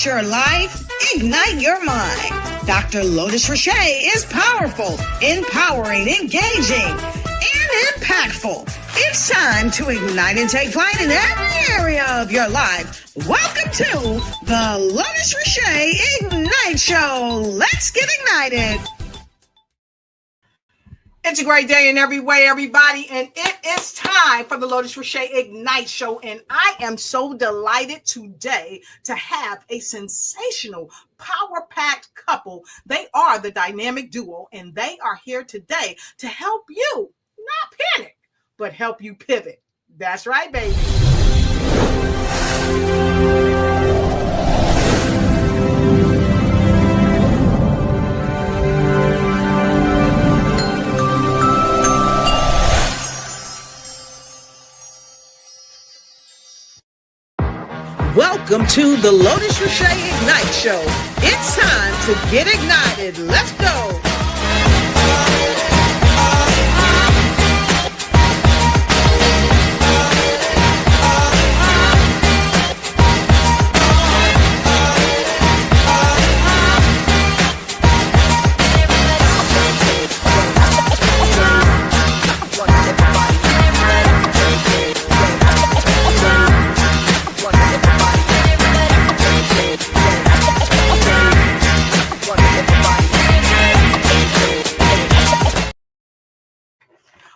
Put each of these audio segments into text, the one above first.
Ignite your life, ignite your mind. Dr. Lotus Richey is powerful, empowering, engaging, and impactful. It's time to ignite and take flight in every area of your life. Welcome to the Lotus Richey Ignite Show. Let's get ignited. It's a great day in every way, everybody, and it is time for the Lotus Richey Ignite Show, and I am so delighted today to have a sensational, power-packed couple. They are the dynamic duo, and they are here today to help you not panic, but help you pivot. That's right, baby. Welcome to the Lotus Richey Ignite Show. It's time to get ignited. Let's go.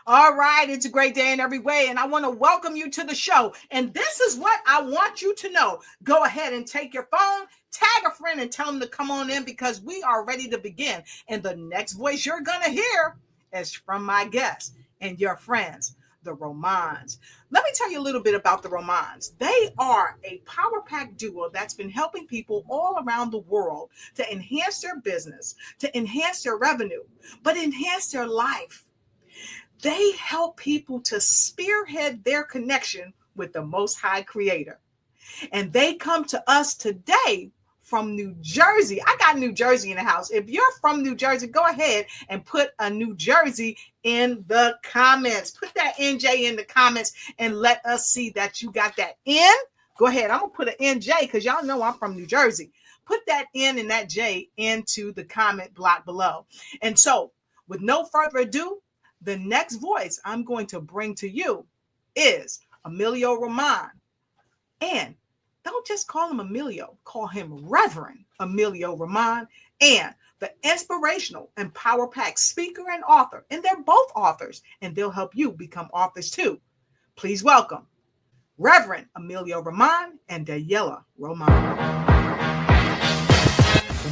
All right, it's a great day in every way, and I want to welcome you to the show. And this is what I want you to know. Go ahead and take your phone, tag a friend, and tell them to come on in because we are ready to begin. And the next voice you're going to hear is from my guests and your friends, the Romans. Let me tell you a little bit about the Romans. They are a power-packed duo that's been helping people all around the world to enhance their business, to enhance their revenue, but enhance their life. They help people to spearhead their connection with the Most High Creator. And they come to us today from New Jersey. I got New Jersey in the house. If you're from New Jersey, go ahead and put a New Jersey in the comments. Put that NJ in the comments and let us see that you got that N. Go ahead. I'm going to put an NJ because y'all know I'm from New Jersey. Put that N and that J into the comment block below. And so with no further ado, the next voice I'm going to bring to you is Emilio Roman. And don't just call him Emilio, call him Reverend Emilio Roman, and the inspirational and power-packed speaker and author. And they're both authors, and they'll help you become authors too. Please welcome Reverend Emilio Roman and Daniela Roman.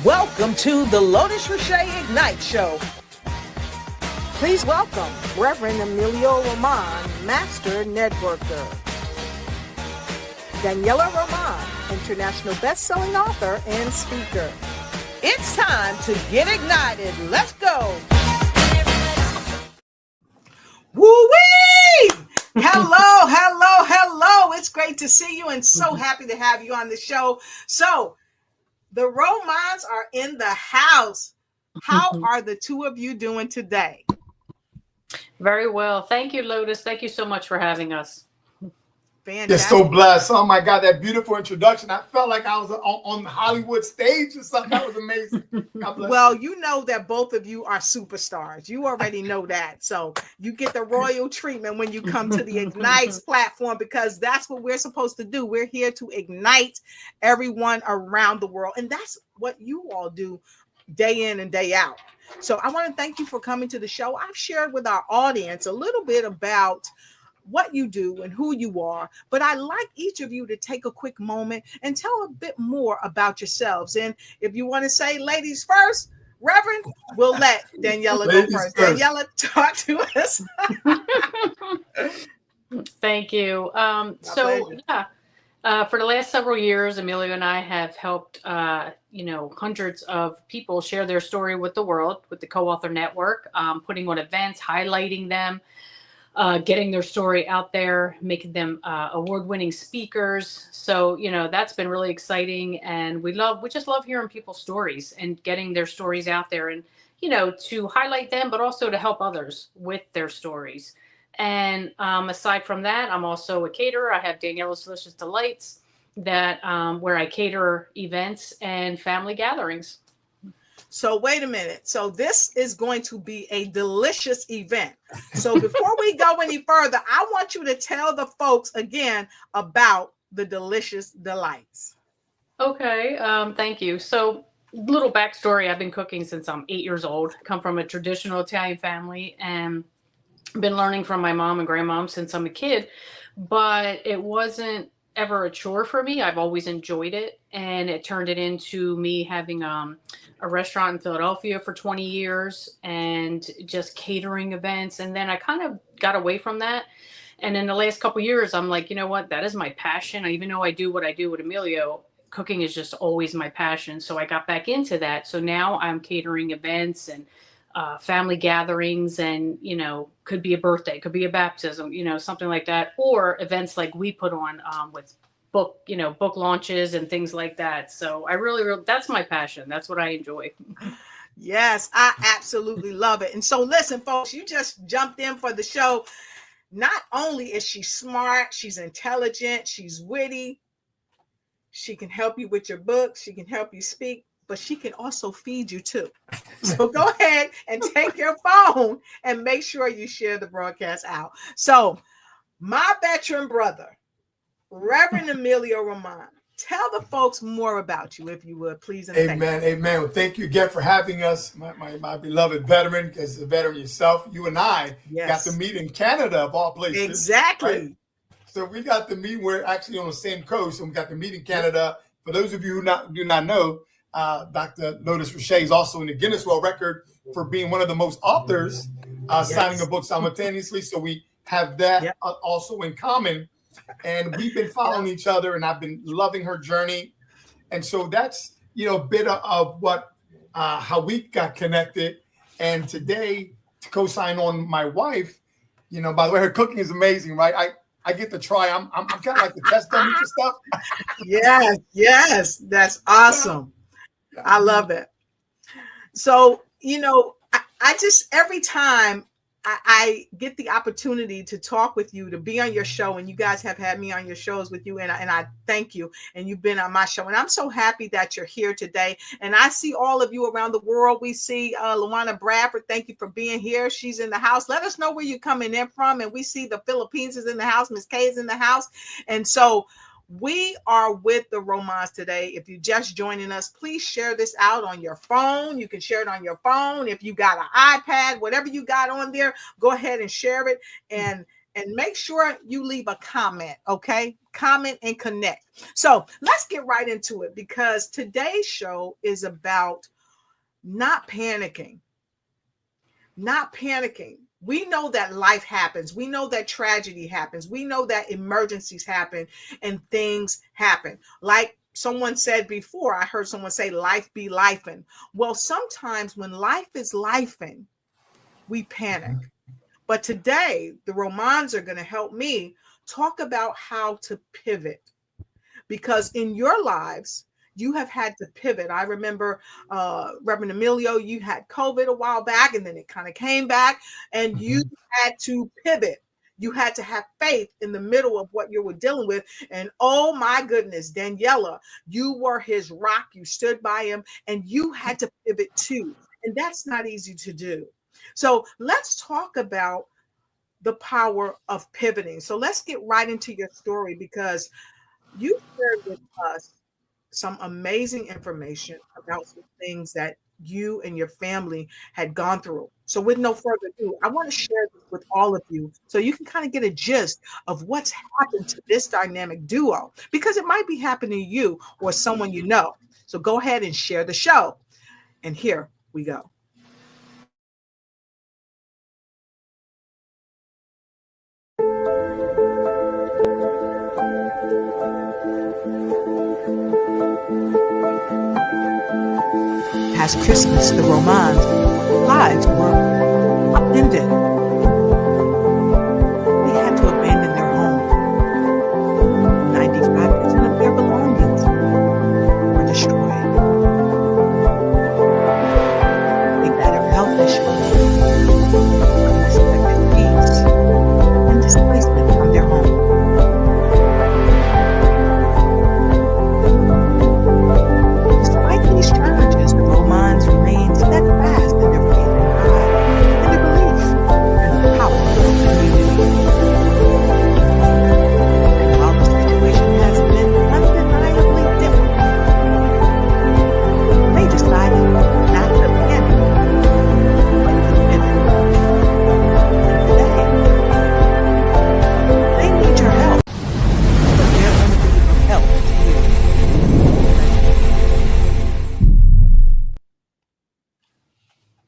Welcome to the Lotus Richey Ignite Show. Please welcome Reverend Emilio Roman, Master Networker. Daniela Roman, international best-selling author and speaker. It's time to get ignited. Let's go. Woo-wee! Hello, hello, hello. It's great to see you and so happy to have you on the show. So the Romans are in the house. How are the two of you doing today? Very well. Thank you, Lotus. Thank you so much for having us. Fantastic. Just so blessed. Oh my God, that beautiful introduction. I felt like I was on Hollywood stage or something. That was amazing. God bless Well, you. you know that both of you are superstars. You already know that. So you get the royal treatment when you come to the Ignites platform because that's what we're supposed to do. We're here to ignite everyone around the world. And that's what you all do day in and day out. So I want to thank you for coming to the show. I've shared with our audience a little bit about what you do and who you are, but I'd like each of you to take a quick moment and tell a bit more about yourselves. And if you want to say ladies first, Reverend, we'll let Daniela go first. Daniela, talk to us. Thank you. For the last several years, Emilio and I have helped, hundreds of people share their story with the world, with the co-author network, putting on events, highlighting them, getting their story out there, making them award-winning speakers. So, that's been really exciting. And we just love hearing people's stories and getting their stories out there and, to highlight them, but also to help others with their stories. And aside from that, I'm also a caterer. I have Daniela's Delicious Delights. that where I cater events and family gatherings. So wait a minute. So this is going to be a delicious event. So before we go any further, I want you to tell the folks again about the Delicious Delights. Okay, thank you. So, little backstory: I've been cooking since I'm 8 years old. Come from a traditional Italian family, and been learning from my mom and grandmom since I'm a kid. But it wasn't ever a chore for me. I've always enjoyed it, and it turned it into me having a restaurant in Philadelphia for 20 years and just catering events. And then I kind of got away from that. And in the last couple of years, I'm like, you know what? That is my passion. Even though I do what I do with Emilio, cooking is just always my passion. So I got back into that. So now I'm catering events and family gatherings, and, could be a birthday, could be a baptism, something like that, or events like we put on with book launches and things like that. So I really, that's my passion. That's what I enjoy. Yes, I absolutely love it. And so listen, folks, you just jumped in for the show. Not only is she smart, she's intelligent, she's witty. She can help you with your books. She can help you speak, but she can also feed you too. So go ahead and take your phone and make sure you share the broadcast out. So my veteran brother, Reverend Emilio Roman, tell the folks more about you, if you would, please. And amen. Amen. Well, thank you again for having us, my beloved veteran, because the veteran yourself, you and I got to meet in Canada, of all places. Exactly. Right? So we got to meet. We're actually on the same coast, and we got to meet in Canada. For those of you who do not know, Dr. Lotus Roche is also in the Guinness World Record for being one of the most authors signing a book simultaneously. So we have that also in common. And we've been following each other, and I've been loving her journey. And so that's, a bit of what, how we got connected. And today, to co-sign on my wife, by the way, her cooking is amazing, right? I get to try. I'm kind of like the test dummy for stuff. Yes. That's awesome. Yeah. I love it. So, I just, every time I get the opportunity to talk with you, to be on your show, and you guys have had me on your shows with you, and I thank you, and you've been on my show, and I'm so happy that you're here today. And I see all of you around the world. We see Luana Bradford. Thank you for being here. She's in the house. Let us know where you're coming in from. And we see the Philippines is in the house. Miss Kay is in the house. And so we are with the Romans today. If you're just joining us, please share this out on your phone. You can share it on your phone. If you got an iPad, whatever you got on there, go ahead and share it, and make sure you leave a comment, okay? Comment and connect. So let's get right into it, because today's show is about not panicking. Not panicking. We know that life happens. We know that tragedy happens. We know that emergencies happen and things happen. Like someone said before, I heard someone say, life be lifing. Well, sometimes when life is lifing, we panic. But today, the Romans are going to help me talk about how to pivot. Because in your lives, you have had to pivot. I remember, Reverend Emilio, you had COVID a while back, and then it kind of came back, and you had to pivot. You had to have faith in the middle of what you were dealing with. And oh my goodness, Daniela, you were his rock. You stood by him, and you had to pivot too. And that's not easy to do. So let's talk about the power of pivoting. So let's get right into your story, because you shared with us some amazing information about some things that you and your family had gone through. So with no further ado, I want to share this with all of you so you can kind of get a gist of what's happened to this dynamic duo, because it might be happening to you or someone you know. So go ahead and share the show. And here we go. Past Christmas, the Romans' lives were upended. They had to abandon their home. 95% of their belongings were destroyed. They battered health issues, unexpected fees, and displacement from their home.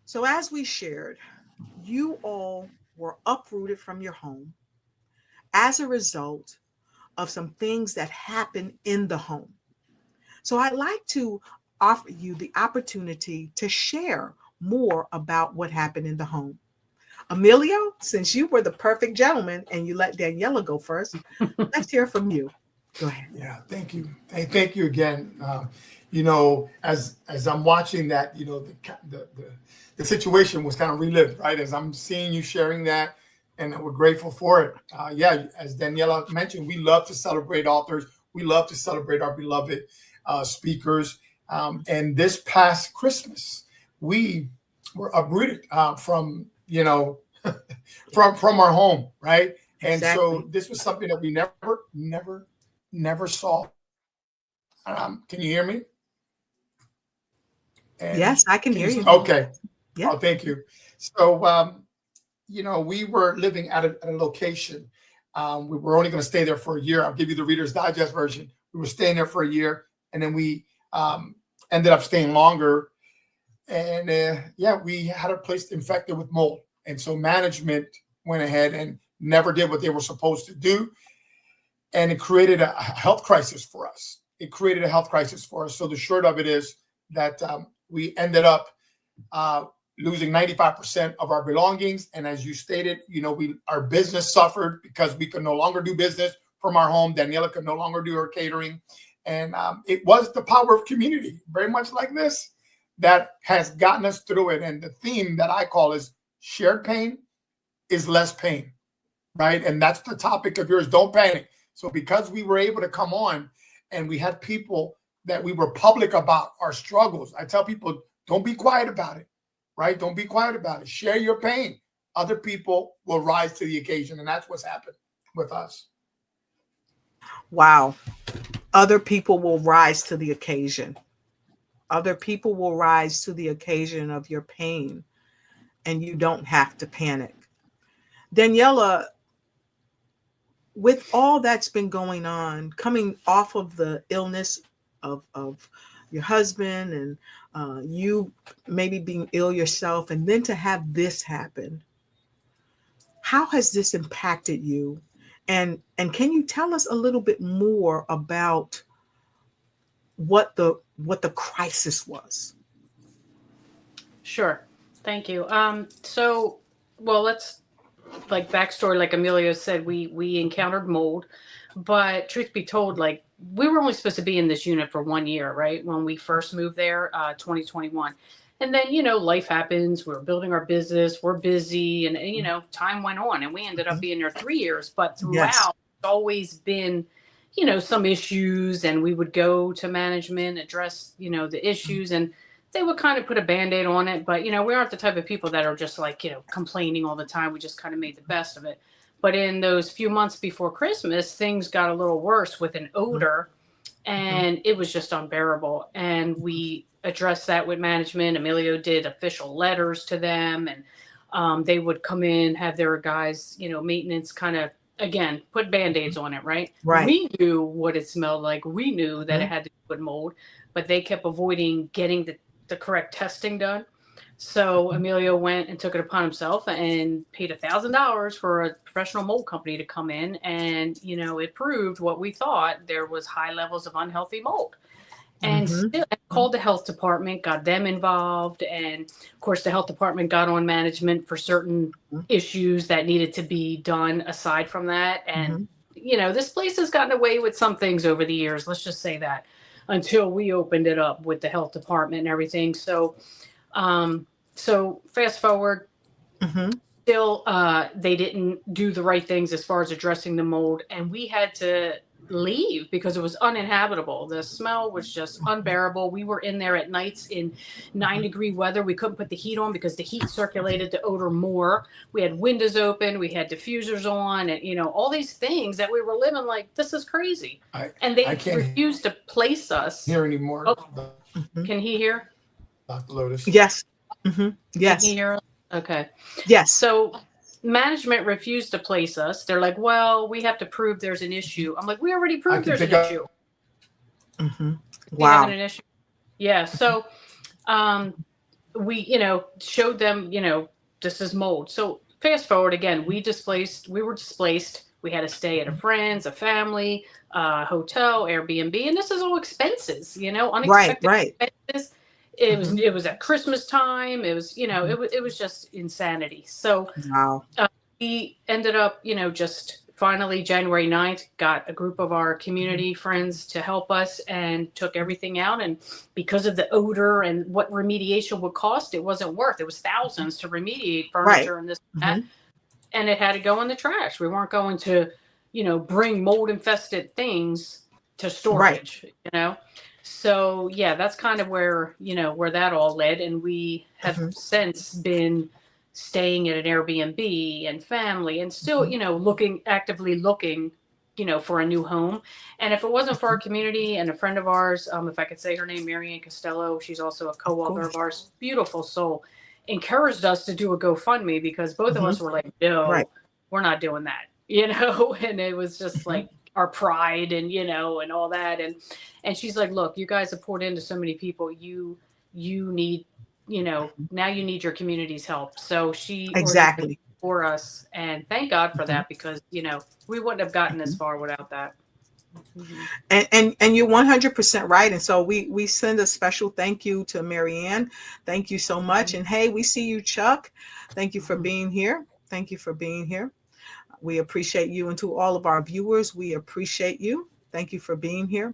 So as we shared, you all were uprooted from your home as a result of some things that happened in the home. So I'd like to offer you the opportunity to share more about what happened in the home. Emilio, since you were the perfect gentleman and you let Daniela go first, let's hear from you. Go ahead. Yeah, thank you. Hey, thank you again. You know, as I'm watching that, you know, the situation was kind of relived, right? As I'm seeing you sharing that, and we're grateful for it. Yeah, as Daniela mentioned, we love to celebrate authors. We love to celebrate our beloved speakers. And this past Christmas, we were uprooted from, you know, from our home, right? And Exactly. so this was something that we never saw. Can you hear me? And Yes, I can hear you. Okay. Yeah. Oh, thank you. So, you know, we were living at a location. We were only going to stay there for a year. I'll give you the Reader's Digest version. We were staying there for a year, and then we ended up staying longer. And yeah, we had a place infected with mold. And so management went ahead and never did what they were supposed to do. And it created a health crisis for us. It created a health crisis for us. So the short of it is that we ended up losing 95% of our belongings. And as you stated, you know, our business suffered because we could no longer do business from our home. Daniela could no longer do her catering. And it was the power of community, very much like this, that has gotten us through it. And the theme that I call is shared pain is less pain, right? And that's the topic of yours. Don't panic. So because we were able to come on and we had people that we were public about our struggles, I tell people, don't be quiet about it, right? Don't be quiet about it. Share your pain. Other people will rise to the occasion. And that's what's happened with us. Wow. Other people will rise to the occasion. Other people will rise to the occasion of your pain, and you don't have to panic. Daniela, with all that's been going on, coming off of the illness of your husband and you maybe being ill yourself, and then to have this happen, how has this impacted you? And can you tell us a little bit more about what the crisis was? Sure. Thank you. So, well, let's like backstory. Like Emilio said, we encountered mold, but truth be told, like we were only supposed to be in this unit for 1 year, right? When we first moved there, 2021. And then, life happens. We're building our business. We're busy. And, time went on and we ended up being there 3 years. But Yes. throughout, it's always been, some issues. And we would go to management, address, the issues. And they would kind of put a Band-Aid on it. But, we aren't the type of people that are just like, complaining all the time. We just kind of made the best of it. But in those few months before Christmas, things got a little worse with an odor. And it was just unbearable. And we addressed that with management. Emilio did official letters to them, and they would come in, have their guys, maintenance kind of, again, put Band-Aids on it, right? Right. We knew what it smelled like. We knew that it had to do with mold, but they kept avoiding getting the correct testing done. So Emilio went and took it upon himself and paid $1,000 for a professional mold company to come in. And, it proved what we thought. There was high levels of unhealthy mold. And still called the health department, got them involved. And of course, the health department got on management for certain issues that needed to be done aside from that. And, this place has gotten away with some things over the years. Let's just say that, until we opened it up with the health department and everything. So fast forward, still, they didn't do the right things as far as addressing the mold. And we had to leave because it was uninhabitable. The smell was just unbearable. We were in there at nights in 9-degree weather. We couldn't put the heat on because the heat circulated the odor more. We had windows open. We had diffusers on, and, all these things that we were living like, this is crazy. And they refused to place us. Hear anymore. Oh, can he hear? Dr. Lotus. Yes. Yes. Can you hear us? Okay. Yes. So management refused to place us. They're like, well, we have to prove there's an issue. I'm like, we already proved there's an issue. Wow. An issue. Yeah. So we, showed them, this is mold. So fast forward again, we were displaced. We had to stay at a friend's, a family, hotel, Airbnb, and this is all expenses, unexpected Right. expenses. It was at Christmas time. It was, it was just insanity. So Wow. we ended up, just finally January 9th, got a group of our community friends to help us and took everything out. And because of the odor and what remediation would cost, it wasn't worth. It was thousands to remediate furniture and this and that. And it had to go in the trash. We weren't going to, bring mold infested things to storage, So yeah, that's kind of where, where that all led. And we have since been staying at an Airbnb and family and still, actively looking, for a new home. And if it wasn't for our community and a friend of ours, if I could say her name, Marianne Costello, she's also a co-author of ours, beautiful soul, encouraged us to do a GoFundMe because both of us were like, no, we're not doing that, and it was just like our pride and, and all that. And she's like, look, you guys have poured into so many people. You need, now you need your community's help. So she Exactly for us, and thank God for that, because, we wouldn't have gotten this far without that. And you're 100% right. And so we send a special thank you to Marianne. Thank you so much. And hey, we see you, Chuck. Thank you for being here. Thank you for being here. We appreciate you. And to all of our viewers, we appreciate you. Thank you for being here.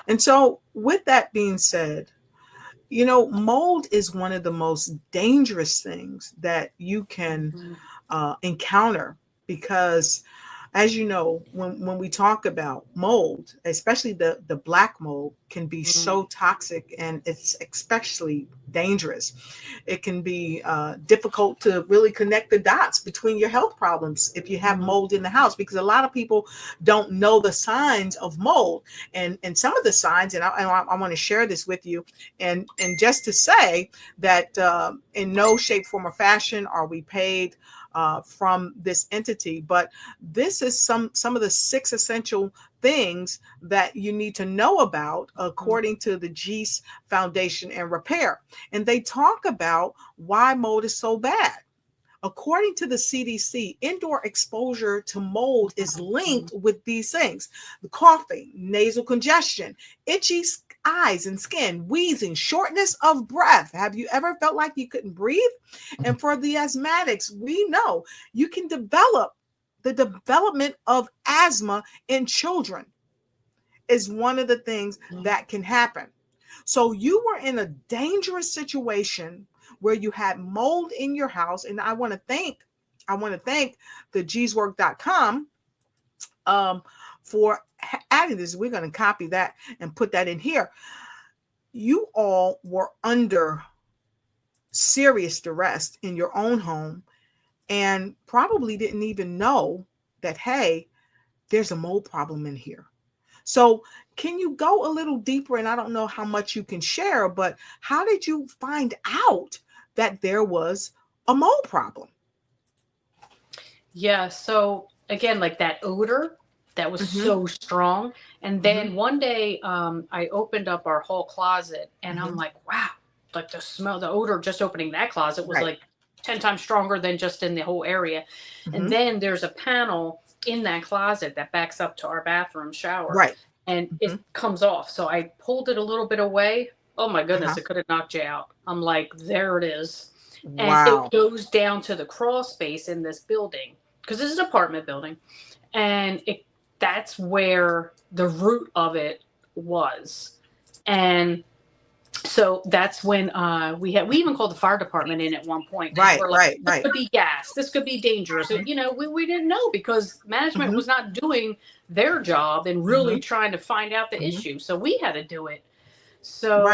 And so with that being said, mold is one of the most dangerous things that you can encounter, because as you know, when we talk about mold, especially the black mold, can be so toxic, and it's especially dangerous. It can be difficult to really connect the dots between your health problems if you have mold in the house, because a lot of people don't know the signs of mold, and some of the signs, and I want to share this with you, and just to say that in no shape, form, or fashion are we paid from this entity, but this is some of the 6 essential things that you need to know about according to the GEAS Foundation and Repair. And they talk about why mold is so bad. According to the CDC, indoor exposure to mold is linked with these things: the coughing, nasal congestion, itchy eyes and skin, wheezing, shortness of breath. Have you ever felt like you couldn't breathe? And for the asthmatics, we know you can develop the development of asthma in children is one of the things that can happen. So you were in a dangerous situation where you had mold in your house. And I want to thank the GeesWork.com for adding this. We're going to copy that and put that in here. You all were under serious duress in your own home and probably didn't even know that, hey, there's a mold problem in here. So can you go a little deeper? And I don't know how much you can share, but how did you find out that there was a mold problem? Yeah. So again, like that odor that was so strong. And then one day I opened up our whole closet and I'm like, wow, like the odor just opening that closet was like 10 times stronger than just in the whole area. And then there's a panel in that closet that backs up to our bathroom shower. And it comes off. So I pulled it a little bit away. Oh my goodness, it could have knocked you out. I'm like, there it is. And it goes down to the crawl space in this building, because this is an apartment building. And that's where the root of it was. And so that's when we even called the fire department in at one point. This could be gas. This could be dangerous. You know, we didn't know, because management was not doing their job and really trying to find out the issue. So we had to do it. So,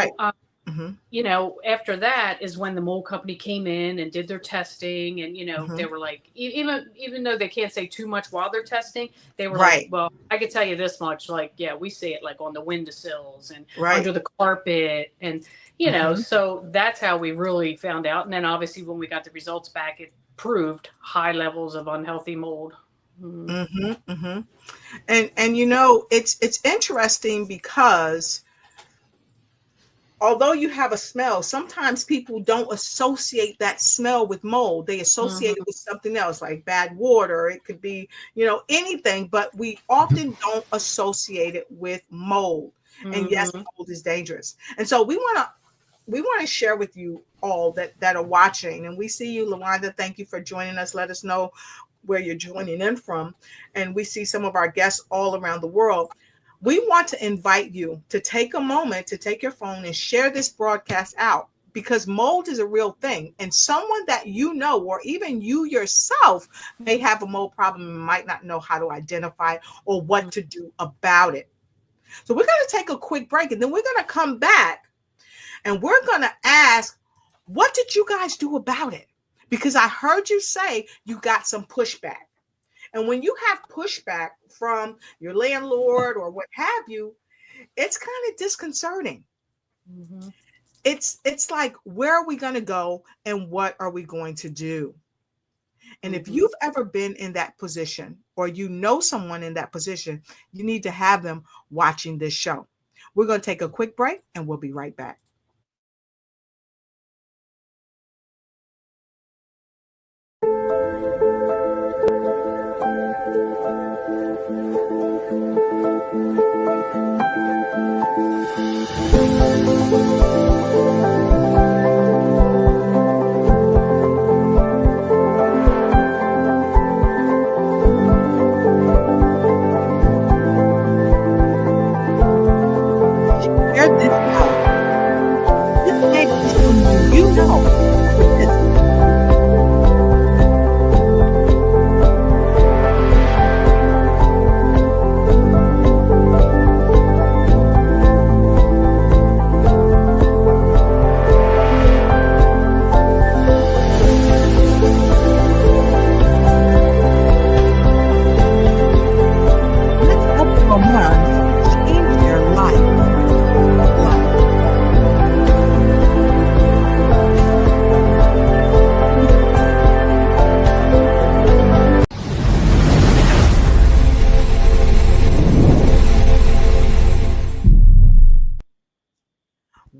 you know, after that is when the mold company came in and did their testing. And, you know, they were like, even though they can't say too much while they're testing, they were like, well, I can tell you this much. Like, yeah, we see it like on the windowsills and under the carpet. And, you know, so that's how we really found out. And then obviously when we got the results back, it proved high levels of unhealthy mold. And you know, it's interesting because although you have a smell, sometimes people don't associate that smell with mold. They associate it with something else, like bad water. It could be, anything, but we often don't associate it with mold. And yes, mold is dangerous. And so we want to share with you all that are watching. And we see you, Lawanda. Thank you for joining us. Let us know where you're joining in from. And we see some of our guests all around the world. We want to invite you to take a moment to take your phone and share this broadcast out, because mold is a real thing. And someone that you know, or even you yourself, may have a mold problem and might not know how to identify it or what to do about it. So we're going to take a quick break, and then we're going to come back and we're going to ask, what did you guys do about it? Because I heard you say you got some pushback. And when you have pushback from your landlord or what have you, it's kind of disconcerting. Mm-hmm. It's like, where are we going to go and what are we going to do? And if you've ever been in that position, or you know someone in that position, you need to have them watching this show. We're going to take a quick break and we'll be right back.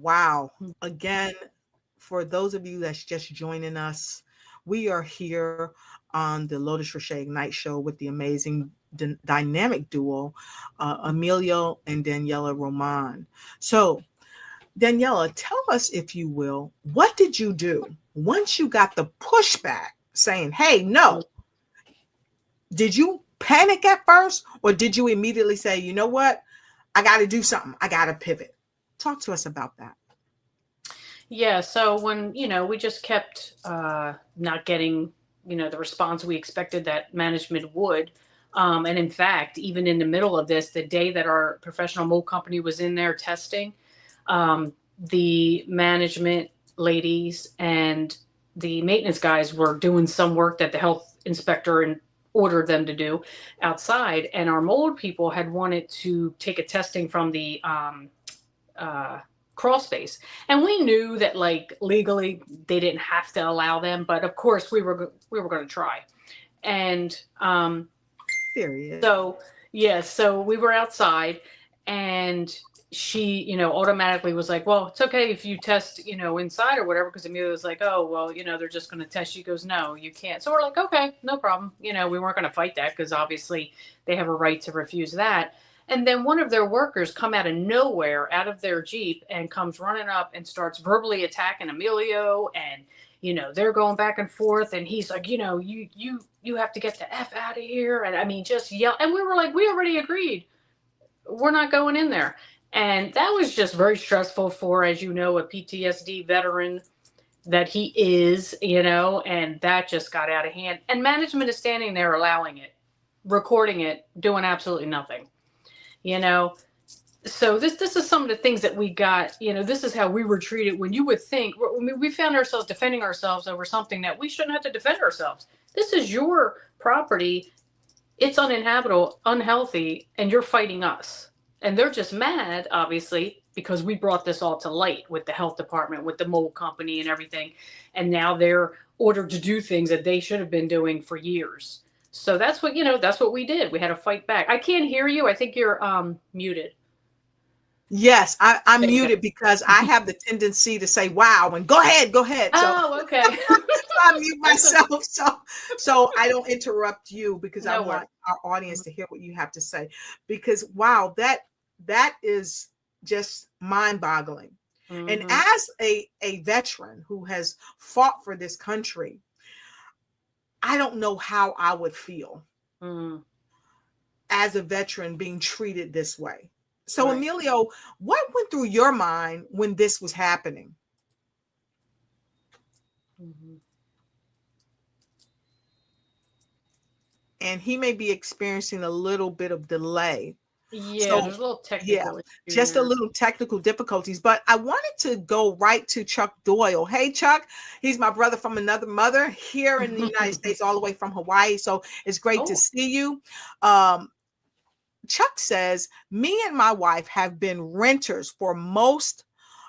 Wow. Again, for those of you that's just joining us, we are here on the Lotus Roche Ignite Show with the amazing dynamic duo, Emilio and Daniela Roman. So, Daniela, tell us, if you will, what did you do once you got the pushback saying, hey, no? Did you panic at first, or did you immediately say, you know what? I got to do something. I got to pivot. Talk to us about that. Yeah. So when, we just kept not getting, the response we expected that management would. And in fact, even in the middle of this, the day that our professional mold company was in there testing, the management ladies and the maintenance guys were doing some work that the health inspector ordered them to do outside. And our mold people had wanted to take a testing from the crawl space. And we knew that, like, legally they didn't have to allow them, but of course we were going to try. And so we were outside, and she, automatically was like, well, it's okay if you test, inside or whatever. Because Amelia was like, oh, well, they're just going to test. She goes, no, you can't. So we're like, okay, no problem. We weren't going to fight that, because obviously they have a right to refuse that. And then one of their workers come out of nowhere, out of their Jeep, and comes running up and starts verbally attacking Emilio. And, they're going back and forth. And he's like, you have to get the F out of here. And I mean, just yell. And we were like, we already agreed. We're not going in there. And that was just very stressful for, as you know, a PTSD veteran that he is, and that just got out of hand. And management is standing there allowing it, recording it, doing absolutely nothing. So this is some of the things that we got, this is how we were treated, when you would think, we found ourselves defending ourselves over something that we shouldn't have to defend ourselves. This is your property. It's uninhabitable, unhealthy, and you're fighting us. And they're just mad, obviously, because we brought this all to light with the health department, with the mold company and everything. And now they're ordered to do things that they should have been doing for years. So that's what we did. We had to fight back. I can't hear you. I think you're muted. Yes, I'm muted because I have the tendency to say wow and go ahead. So Oh, okay. I mute myself so I don't interrupt you because I No worries. want our audience to hear what you have to say. Because wow, that is just mind-boggling. And Mhm. as a veteran who has fought for this country, I don't know how I would feel Mm, as a veteran being treated this way. So, right. Emilio, what went through your mind when this was happening? Mhm. And he may be experiencing a little bit of delay. Yeah, So, there's a little yeah, technical issue just a there. little technical difficulties. But I wanted to go right to Chuck Doyle. Hey, Chuck, he's my brother from another mother here in the United States, all the way from Hawaii. So it's great to Oh. see you. Um, Chuck says, me and my wife have been renters for most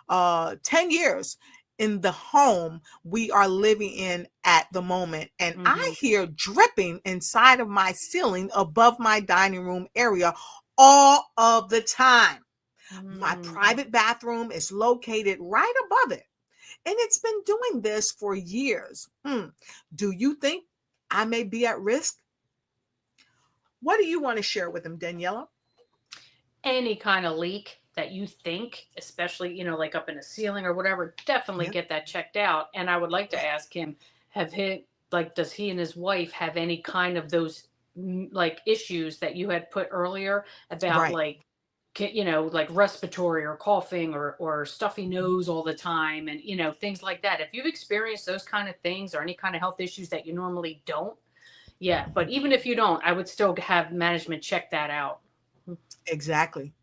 10 years in the home we are living in at the moment. And I Mhm. hear dripping inside of my ceiling above my dining room area all of the time. My Mm. private bathroom is located right above it. And it's been doing this for years. Do you think I may be at risk? What do you want to share with him, Daniela? Any kind of leak that you think, especially, like up in a ceiling or whatever, definitely Yeah. get that checked out. And I would like to ask him, does he and his wife have any kind of those like issues that you had put earlier about Right. like, like respiratory or coughing or stuffy nose all the time and, things like that. If you've experienced those kind of things or any kind of health issues that you normally don't, yeah. But even if you don't, I would still have management check that out. Exactly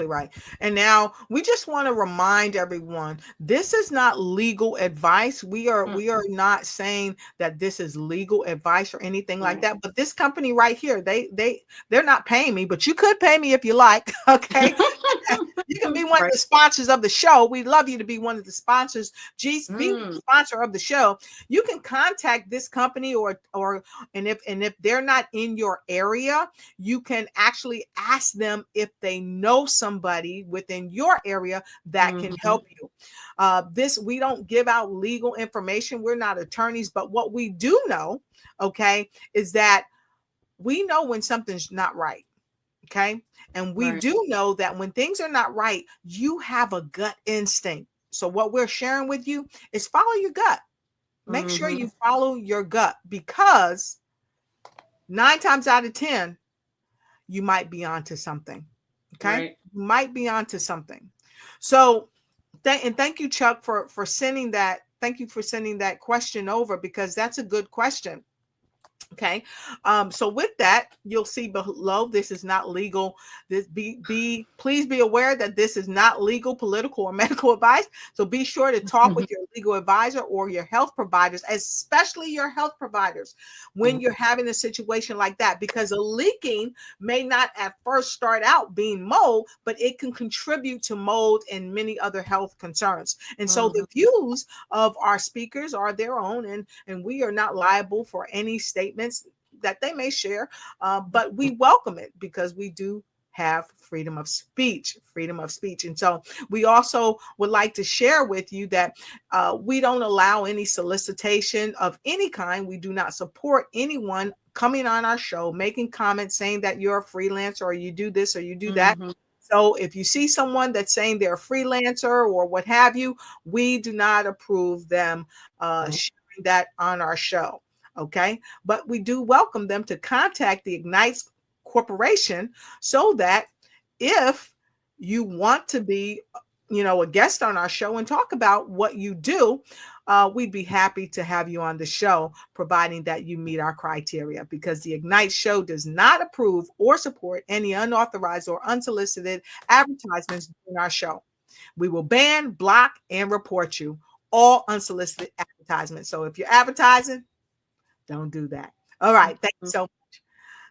right. And now we just want to remind everyone, this is not legal advice. Mm, We are not saying that this is legal advice or anything like right. that. But this company right here, they're not paying me, but you could pay me if you like. Okay. You can be one of Right. the sponsors of the show. We'd love you to be one of the sponsors. Geez, be a Mm, sponsor of the show. You can contact this company or and if they're not in your area, you can actually ask them if they know somebody within your area that can mhm, help you. This we don't give out legal information. We're not attorneys, but what we do know, okay, is that we know when something's not right. Okay. And we right. do know that when things are not right, you have a gut instinct. So, what we're sharing with you is follow your gut. Make sure Mhm, you follow your gut because 9 times out of 10, you might be onto something. Okay. right. You might be onto something. So, thank you, Chuck, for sending that. Thank you for sending that question over because that's a good question. Okay. So with that, you'll see below, this is not legal. This please be aware that this is not legal, political, or medical advice. So be sure to talk with your legal advisor or your health providers, especially your health providers, when you're having a situation like that, because a leaking may not at first start out being mold, but it can contribute to mold and many other health concerns. And so the Mhm, views of our speakers are their own, and we are not liable for any statements that they may share, but we welcome it because we do have freedom of speech. And so we also would like to share with you that we don't allow any solicitation of any kind. We do not support anyone coming on our show, making comments saying that you're a freelancer or you do this or you do that. mhm, So if you see someone that's saying they're a freelancer or what have you, we do not approve them sharing that on our show. Okay. But we do welcome them to contact the Ignite Corporation so that if you want to be, a guest on our show and talk about what you do, we'd be happy to have you on the show, providing that you meet our criteria, because the Ignite show does not approve or support any unauthorized or unsolicited advertisements in our show. We will ban, block, and report you all unsolicited advertisements. So if you're advertising, don't do that. All right. Thank you mhm, so much.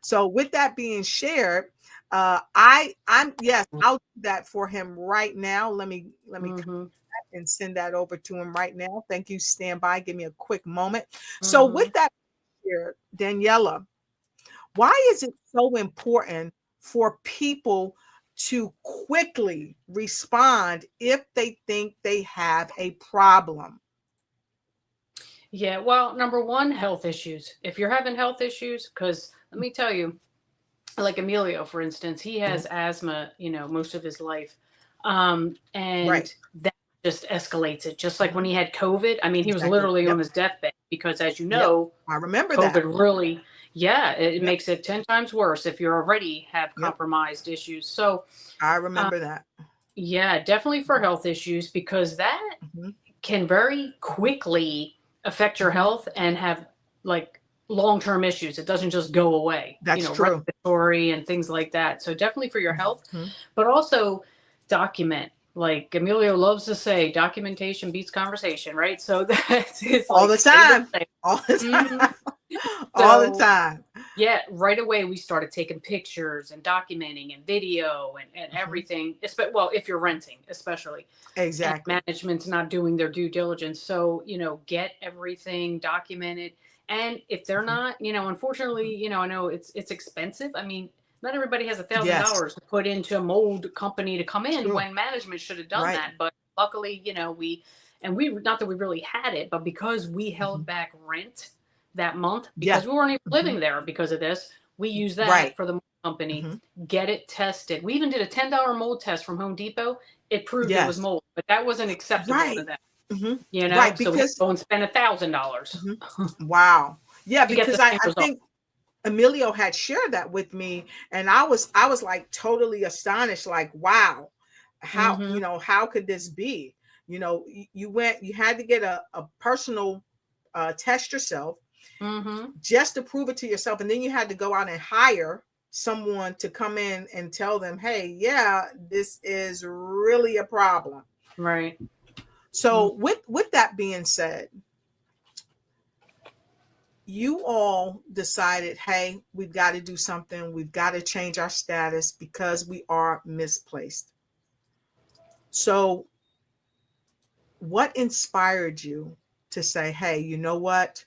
So with that being shared, I'm yes, I'll do that for him right now. Let me mhm, and send that over to him right now. Thank you. Stand by. Give me a quick moment. So with mhm. that here, Daniela, why is it so important for people to quickly respond if they think they have a problem? Yeah, well, number one, health issues. If you're having health issues, because let me tell you, like Emilio, for instance, he has asthma, most of his life. And Right. that just escalates it. Just like when he had COVID, I mean, he was Exactly. literally Yep. on his deathbed because, as you Yep. know, I remember COVID that. really, it Yep. makes it 10 times worse if you already have Yep. compromised issues. So, I remember that. yeah, definitely for health issues, because that Mm-hmm. can very quickly affect your Mm-hmm. health and have like long-term issues. It doesn't just go away, That's true. respiratory and things like that. So definitely for your health, Mm-hmm. but also document. Like Emilio loves to say, documentation beats conversation, right? So that's his All like the time. favorite thing. All the time. Mhm. All the So time. yeah, right away we started taking pictures and documenting and video and Mm-hmm. everything. Well, if you're renting, especially. And Exactly. management's not doing their due diligence. So, get everything documented. And if they're not, unfortunately, I know it's expensive. I mean, not everybody has Yes. $1,000 to put into a mold company to come in True. when management should have done Right. that. But luckily, we not that we really had it, but because we held Mm-hmm. back rent that month, Yeah. because we weren't even Mm-hmm. living there because of this, we used that Right. for the mold company, Mm-hmm. get it tested. We even did a $10 mold test from Home Depot. It proved it was Yes. mold, but that wasn't acceptable Right. to them, Mm-hmm. Right. So we had to Because go and spend $1,000 wow. Yeah, to get the because same I result. think Emilio had shared that with me, and I was like totally astonished, like, wow, how Mm-hmm. how could this be? You had to get a personal test yourself Mm-hmm. just to prove it to yourself, and then you had to go out and hire someone to come in and tell them, hey, yeah, this is really a problem. Right. So with that being said, you all decided, hey, we've got to do something. We've got to change our status because we are misplaced. So what inspired you to say, hey, you know what?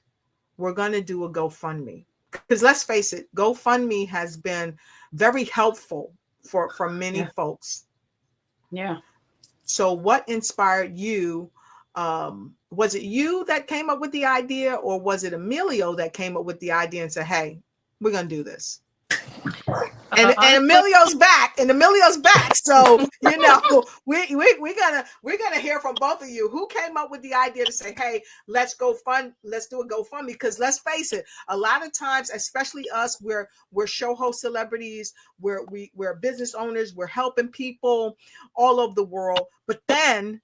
We're going to do a GoFundMe. Because let's face it, GoFundMe has been very helpful for many folks. Yeah. So what inspired you? Was it you that came up with the idea, or was it Emilio that came up with the idea and said, hey, we're going to do this? And Emilio's back, So, we're gonna hear from both of you. Who came up with the idea to say, hey, let's do a GoFundMe? Because let's face it, a lot of times, especially us, we're show host celebrities, we're business owners, we're helping people all over the world, but then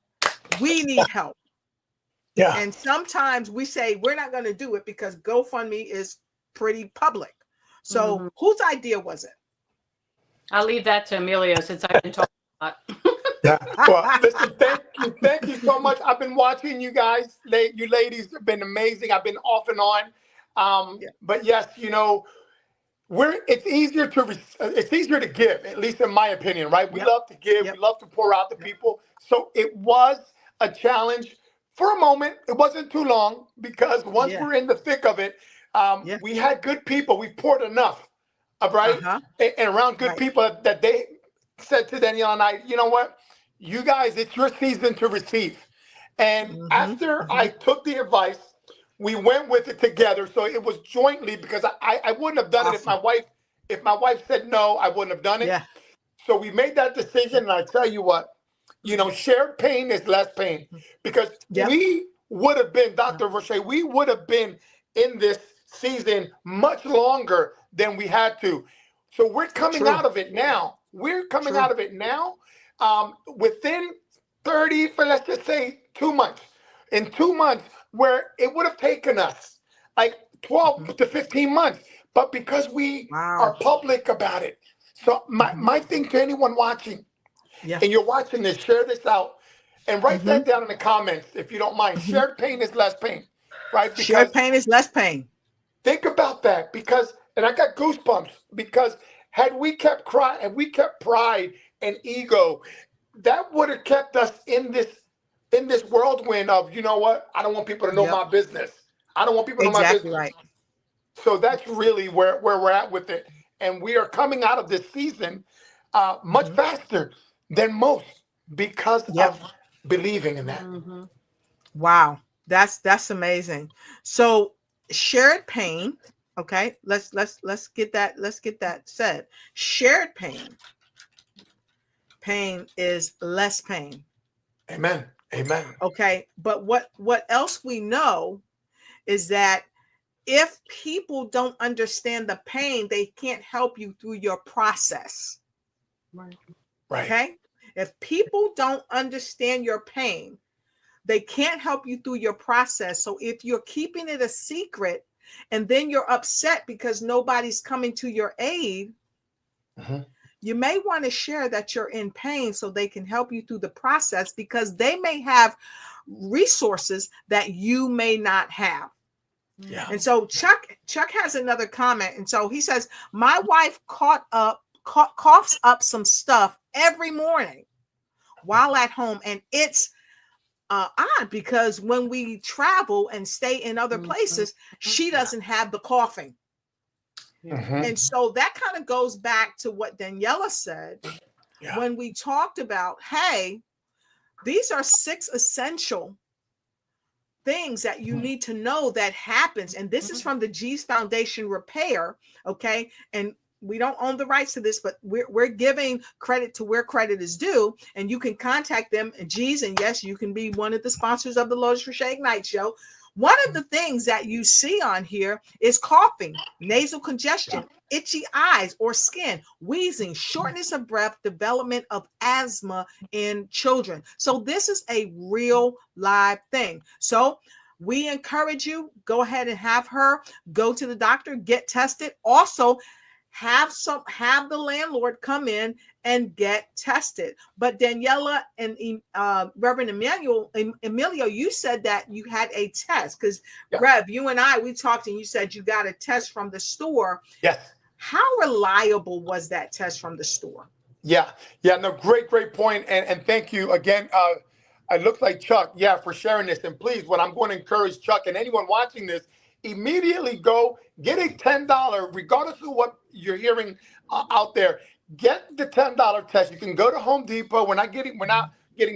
we need help. Yeah. And sometimes we say we're not going to do it because GoFundMe is pretty public. So whose idea was it? I'll leave that to Emilio since I've been talking a lot. Yeah. Well, listen, thank you so much. I've been watching you guys. You ladies have been amazing. I've been off and on. But yes, it's easier to give, at least in my opinion, right? We love to give, we love to pour out to people. So it was a challenge for a moment. It wasn't too long, because once we're in the thick of it, we had good people. We poured enough, right? And around good people that they said to Danielle and I, you know what? You guys, it's your season to receive. And after I took the advice, we went with it together. So it was jointly, because I wouldn't have done it if my wife said no, I wouldn't have done it. Yeah. So we made that decision. And I tell you what, shared pain is less pain, because we would have been, Dr. Roche, we would have been in this season much longer than we had to. So we're coming out of it now. We're coming out of it now within 30, for let's just say 2 months. In 2 months, where it would have taken us like 12 to 15 months. But because we are public about it. So my thing to anyone watching, and you're watching this, share this out and write that down in the comments if you don't mind. Shared pain is less pain, right? Because shared pain is less pain. Think about that, and I got goosebumps, because had we kept pride and ego, that would have kept us in this whirlwind of, you know what? I don't want people to know my business. I don't want people to know my business. Right. So that's really where we're at with it. And we are coming out of this season much faster than most because of believing in that. Wow, that's amazing. So shared pain. Okay, let's get that said. Shared pain. Pain is less pain. Amen. Amen. Okay, but what else we know is that if people don't understand the pain, they can't help you through your process. Right. Okay, if people don't understand your pain, they can't help you through your process. So if you're keeping it a secret and then you're upset because nobody's coming to your aid, you may want to share that you're in pain so they can help you through the process, because they may have resources that you may not have. Yeah. And so Chuck has another comment. And so he says, my wife coughs up some stuff every morning while at home. And it's odd because when we travel and stay in other places, she doesn't have the coughing. And so that kind of goes back to what Daniela said when we talked about, hey, these are 6 essential things that you need to know that happens. And this is from the G's Foundation Repair. Okay. And we don't own the rights to this, but we're giving credit to where credit is due. And you can contact them at G's. And yes, you can be one of the sponsors of the Lotus Roche Ignite Show. One of the things that you see on here is coughing, nasal congestion, itchy eyes or skin, wheezing, shortness of breath, development of asthma in children. So this is a real live thing. So we encourage you, go ahead and have her go to the doctor, get tested. Also, have the landlord come in and get tested. But Daniela and Reverend Emilio, you said that you had a test because Rev, you and we talked and you said you got a test from the store. Yes. How reliable was that test from the store? Yeah. No, great point. And thank you again. It looks like Chuck, for sharing this. And please, what I'm going to encourage Chuck and anyone watching this, immediately go get a $10, regardless of what you're hearing out there. Get the $10 test. You can go to Home Depot. We're not getting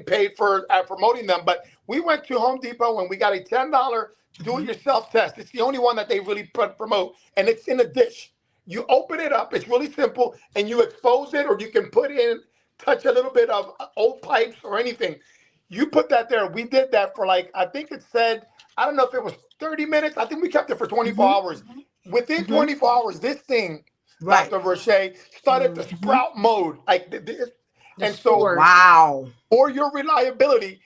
paid for promoting them, but we went to Home Depot and we got a $10 do-it-yourself test. It's the only one that they really promote, and it's in a dish. You open it up. It's really simple, and you expose it, or you can touch a little bit of old pipes or anything. You put that there. We did that for I think it said, I don't know if it was 30 minutes. I think we kept it for 24 hours. Within 24 hours, this thing, Dr. Roche, started to sprout mode like this. And so, for your reliability,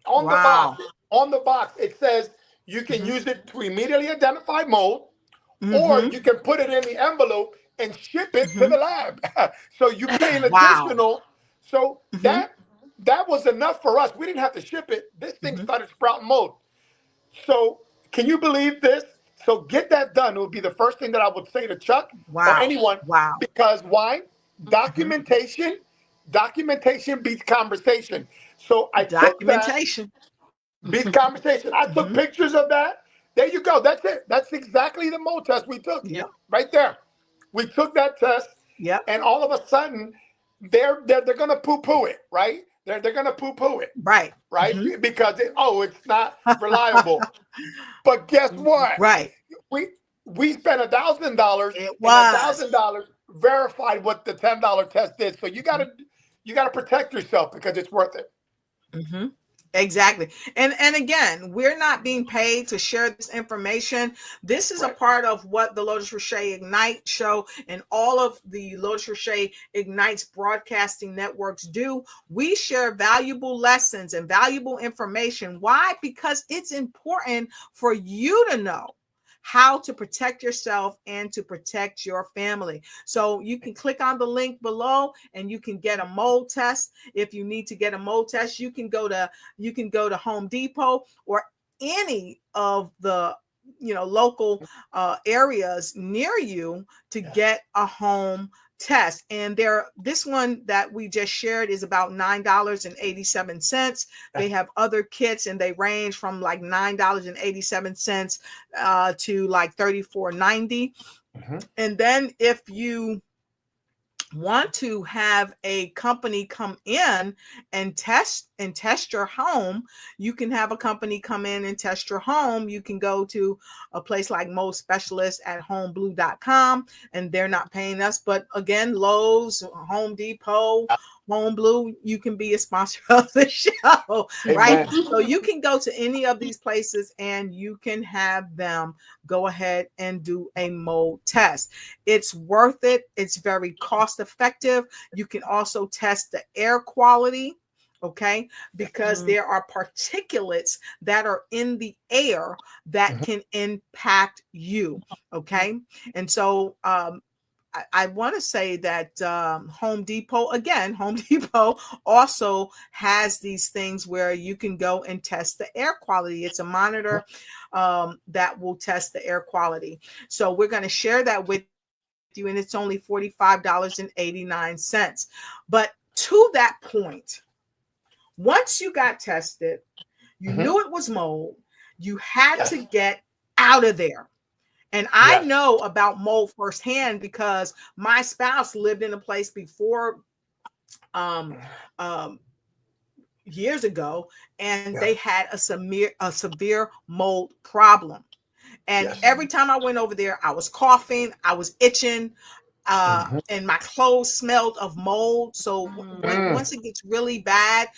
on the box, it says you can use it to immediately identify mold, or you can put it in the envelope and ship it to the lab. So you pay an additional. So that was enough for us. We didn't have to ship it. This thing started sprouting mold. So can you believe this? So get that done. It would be the first thing that I would say to Chuck or anyone. Because why? Documentation beats conversation. So I took that. Beats conversation. I took pictures of that. There you go. That's it. That's exactly the mold test we took. Right there. We took that test. And all of a sudden, they're gonna poo-poo it, right? They're gonna poo-poo it. Right. Because it's not reliable. But guess what? We spent $1,000 and $1,000 verified what the $10 test did. So you gotta protect yourself because it's worth it. Exactly. And again, we're not being paid to share this information. This is a part of what the Lotus Roche Ignite show and all of the Lotus Roche Ignite's broadcasting networks do. We share valuable lessons and valuable information. Why? Because it's important for you to know how to protect yourself and to protect your family. So you can click on the link below and you can get a mold test. If you need to get a mold test, you can go to Home Depot or any of the local areas near you to get a home test. And this one that we just shared is about $9.87. They have other kits and they range from like $9.87 to like $34.90. And then if you want to have a company come in and test your home, you can have a company come in and test your home. You can go to a place like Mold Specialist at homeblue.com, and they're not paying us, but again, Lowe's, Home Depot, Home Blue, you can be a sponsor of the show. Right? So you can go to any of these places and you can have them go ahead and do a mold test. It's worth it. It's very cost effective. You can also test the air quality, okay, because there are particulates that are in the air that can impact you, okay. And so I want to say that Home Depot also has these things where you can go and test the air quality. It's a monitor that will test the air quality. So we're going to share that with you, and it's only $45.89. But to that point, once you got tested, you knew it was mold, you had to get out of there. And I know about mold firsthand because my spouse lived in a place before years ago, and they had a severe mold problem. And every time I went over there, I was coughing, I was itching, and my clothes smelled of mold. So once it gets really bad,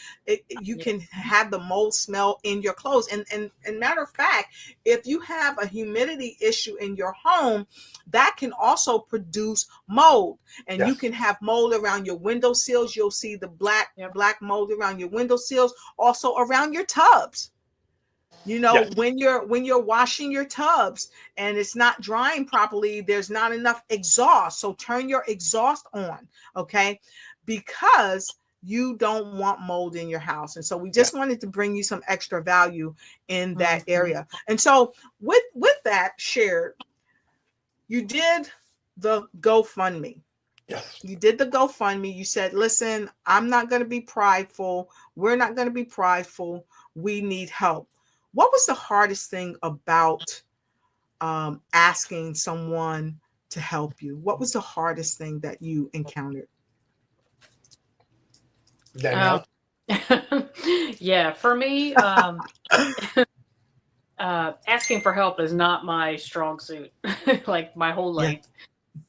you can have the mold smell in your clothes. And matter of fact, if you have a humidity issue in your home, that can also produce mold. And you can have mold around your window sills. You'll see the black mold around your window sills, also around your tubs. You know, when you're washing your tubs and it's not drying properly, there's not enough exhaust. So turn your exhaust on, okay? Because you don't want mold in your house. And so we just wanted to bring you some extra value in that area. And so with that shared, you did the GoFundMe. Yes. You did the GoFundMe. You said, listen, I'm not going to be prideful. We're not going to be prideful. We need help. What was the hardest thing about asking someone to help you? What was the hardest thing that you encountered? Danielle? Yeah, for me, asking for help is not my strong suit, like my whole life.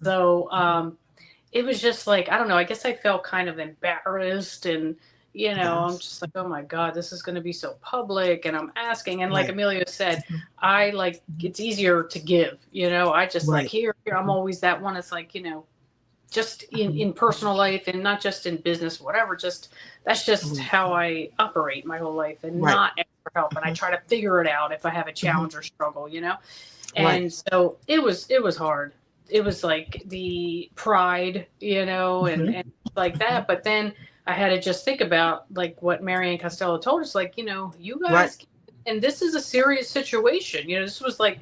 So it was just like, I don't know, I guess I felt kind of embarrassed, and I'm just like, oh my God, this is going to be so public, and I'm asking. And like Emilio said, it's easier to give, I just like, here, I'm always that one. It's like, just in personal life and not just in business, whatever, that's just how I operate my whole life, and not ask for help. And I try to figure it out if I have a challenge or struggle, and so it was hard. It was like the pride, and like that. But then I had to just think about like what Marianne Costello told us, like, you guys, and this is a serious situation. This was like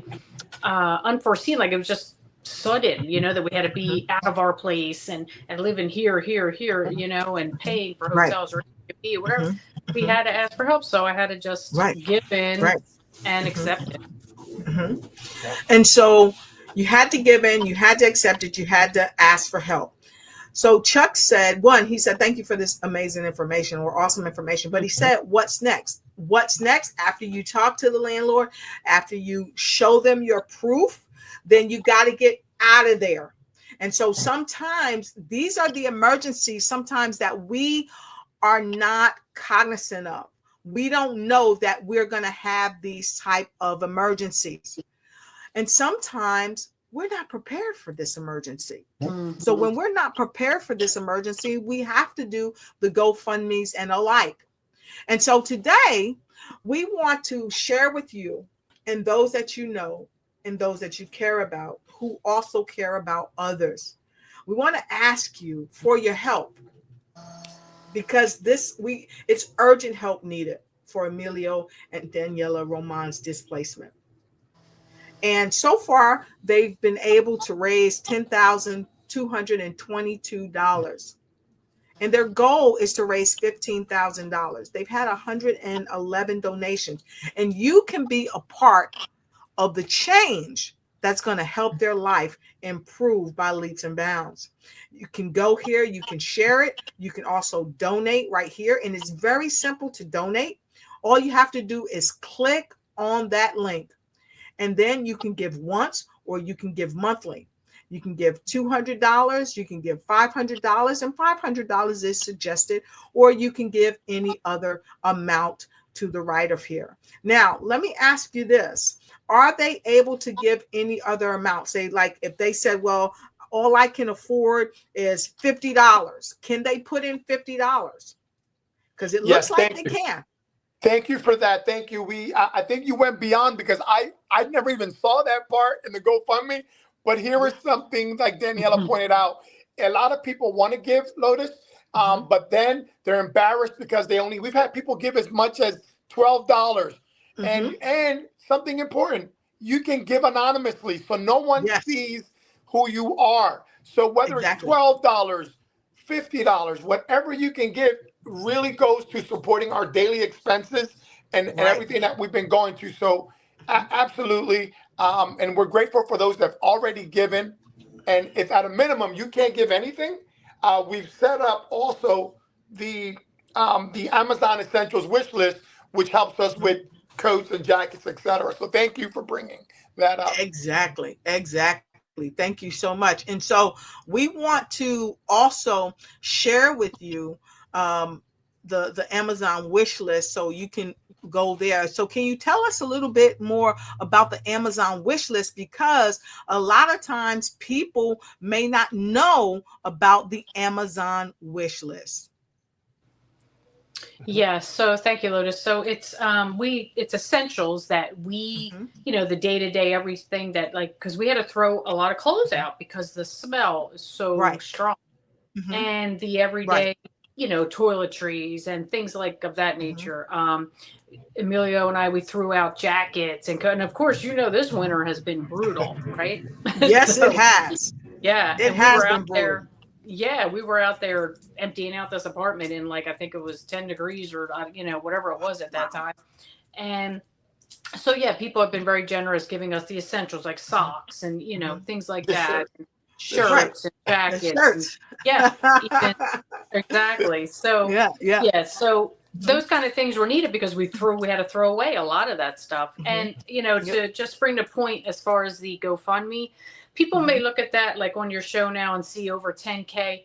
unforeseen. Like it was just sudden, that we had to be out of our place and living here, and paying for hotels or Airbnb or whatever. We had to ask for help. So I had to just give in and accept it. And so you had to give in, you had to accept it, you had to ask for help. So Chuck said, he said, thank you for this amazing information or awesome information. But he said, what's next? What's next after you talk to the landlord, after you show them your proof, then you got to get out of there. And so sometimes these are the emergencies sometimes that we are not cognizant of. We don't know that we're going to have these type of emergencies. And sometimes we're not prepared for this emergency. So when we're not prepared for this emergency, we have to do the GoFundMes and alike. And so today we want to share with you and those that you know and those that you care about who also care about others. We want to ask you for your help because it's urgent help needed for Emilio and Daniela Roman's displacement. And so far, they've been able to raise $10,222. And their goal is to raise $15,000. They've had 111 donations. And you can be a part of the change that's going to help their life improve by leaps and bounds. You can go here, you can share it, you can also donate right here, and it's very simple to donate. All you have to do is click on that link, and then you can give once or you can give monthly. You can give $200, you can give $500, and $500 is suggested, or you can give any other amount to the right of here. Now, let me ask you this. Are they able to give any other amount? Say, like if they said, well, all I can afford is $50. Can they put in $50? Because it looks like they can. Thank you for that. Thank you. I think you went beyond, because I never even saw that part in the GoFundMe. But here is something like Daniela pointed out. A lot of people want to give, Lotus, but then they're embarrassed because we've had people give as much as $12. And something important, you can give anonymously, so no one sees who you are. So whether it's $12, $50, whatever you can give really goes to supporting our daily expenses and everything that we've been going through. So absolutely. And we're grateful for those that have already given. And if at a minimum you can't give anything, we've set up also the Amazon Essentials wish list, which helps us with coats and jackets, etc. So thank you for bringing that up. Exactly. Thank you so much. And so we want to also share with you the Amazon wish list, so you can go there. So can you tell us a little bit more about the Amazon wish list? Because a lot of times people may not know about the Amazon wish list. Yeah, so thank you, Lotus. So it's essentials that we, the day-to-day everything that, like, because we had to throw a lot of clothes out because the smell is so strong. And the everyday, toiletries and things like of that nature. Emilio and I, we threw out jackets and of course, this winter has been brutal, right? Yes, it has. Yeah, it has been brutal. There. Yeah, we were out there emptying out this apartment in, like, I think it was 10 degrees or, whatever it was at that time. And so, yeah, people have been very generous giving us the essentials like socks and, things like that. Shirts and jackets. And, exactly. So, so those kind of things were needed because we had to throw away a lot of that stuff. And, to just bring the point as far as the GoFundMe, people may look at that like on your show now and see over 10K,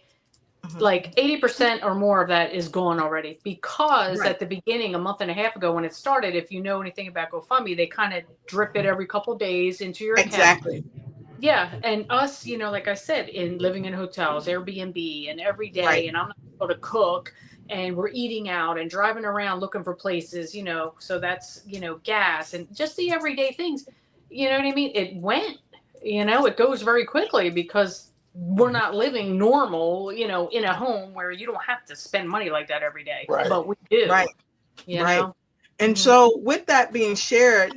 like 80% or more of that is gone already, because at the beginning, a month and a half ago when it started, if you know anything about GoFundMe, they kind of drip it every couple of days into your account. Yeah. And us, like I said, living in hotels, Airbnb, and every day, and I'm not able to cook, and we're eating out and driving around looking for places, so that's, gas and just the everyday things, you know what I mean? It went. It goes very quickly because we're not living normal, in a home where you don't have to spend money like that every day. But we do. You know? And so with that being shared,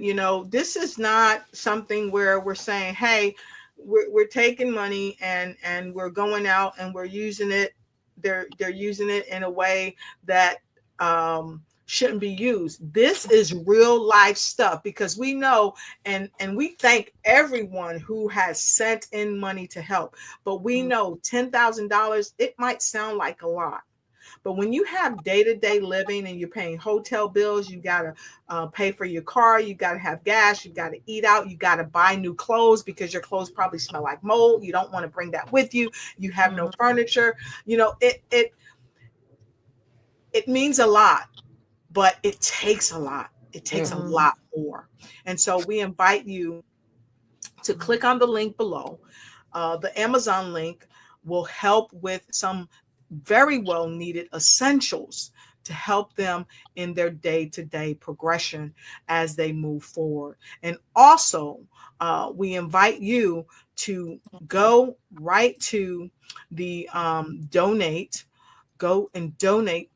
this is not something where we're saying, hey, we're taking money and we're going out and we're using it. They're using it in a way that shouldn't be used. This is real life stuff, because we know and we thank everyone who has sent in money to help. But we know $10,000, it might sound like a lot. But when you have day-to-day living and you're paying hotel bills, you got to pay for your car, you got to have gas, you got to eat out, you got to buy new clothes because your clothes probably smell like mold. You don't want to bring that with you. You have no furniture. It means a lot, but it takes a lot. It takes a lot more. And so we invite you to click on the link below. The Amazon link will help with some very well needed essentials to help them in their day-to-day progression as they move forward. And also, we invite you to go right to the donate, go and donate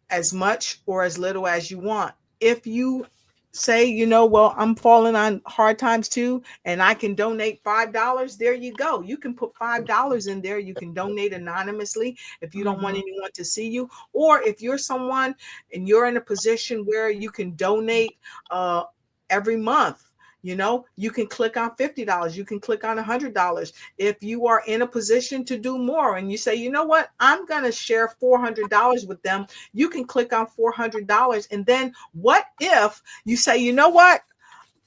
as much or as little as you want. If you say, well, I'm falling on hard times too, and I can donate $5, there you go. You can put $5 in there. You can donate anonymously if you don't want anyone to see you. Or if you're someone and you're in a position where you can donate every month, You know, you can click on $50. You can click on $100. If you are in a position to do more and you say, you know what, I'm going to share $400 with them, you can click on $400. And then what if you say, you know what,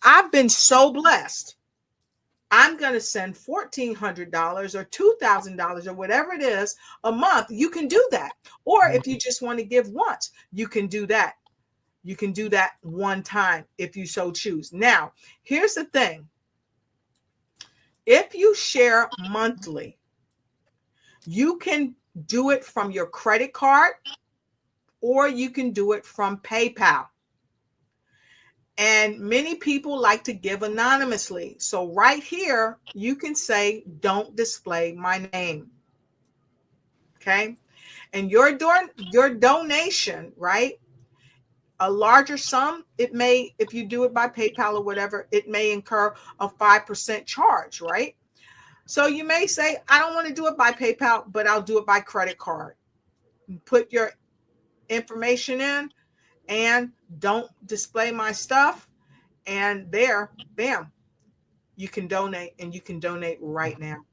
I've been so blessed, I'm going to send $1,400 or $2,000 or whatever it is a month. You can do that. Or if you just want to give once, you can do that. You can do that one time if you so choose. Now, here's the thing. If you share monthly, you can do it from your credit card or you can do it from PayPal. And many people like to give anonymously. So right here, you can say, don't display my name. Okay. And your donation, right? A larger sum, it may, if you do it by PayPal or whatever, it may incur a 5% charge, right? So you may say, I don't want to do it by PayPal, but I'll do it by credit card. Put your information in and don't display my stuff. And there, bam, you can donate, and you can donate right now.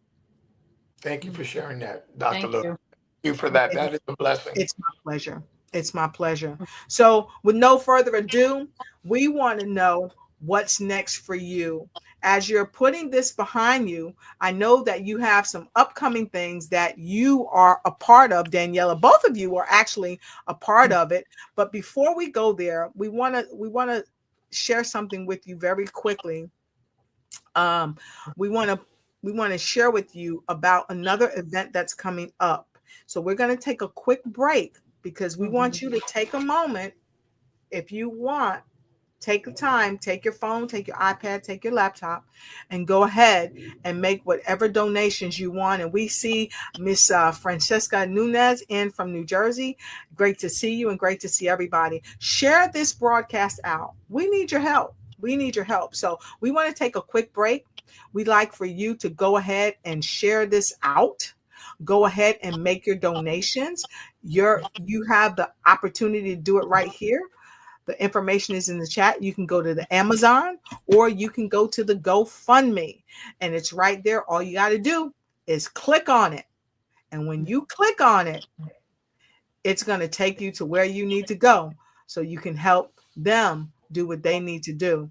Thank you for sharing that, Dr. Thank Lewis. you. Thank you for that. That is a blessing. It's my pleasure. It's my pleasure. So with no further ado, we want to know what's next for you. As you're putting this behind you, I know that you have some upcoming things that you are a part of, Daniela. Both of you are actually a part of it. But before we go there, we want to share something with you very quickly. We want to share with you about another event that's coming up. So we're going to take a quick break because we want you to take a moment. If you want, take the time, take your phone, take your iPad, take your laptop, and go ahead and make whatever donations you want. And we see Miss Francesca Nunez in from New Jersey. Great to see you and great to see everybody. Share this broadcast out. We need your help. We need your help. So we want to take a quick break. We'd like for you to go ahead and share this out. Go ahead and make your donations. You have the opportunity to do it right here. The information is in the chat. You can go to the Amazon or you can go to the GoFundMe, and it's right there. All you got to do is click on it. And when you click on it, it's going to take you to where you need to go so you can help them do what they need to do.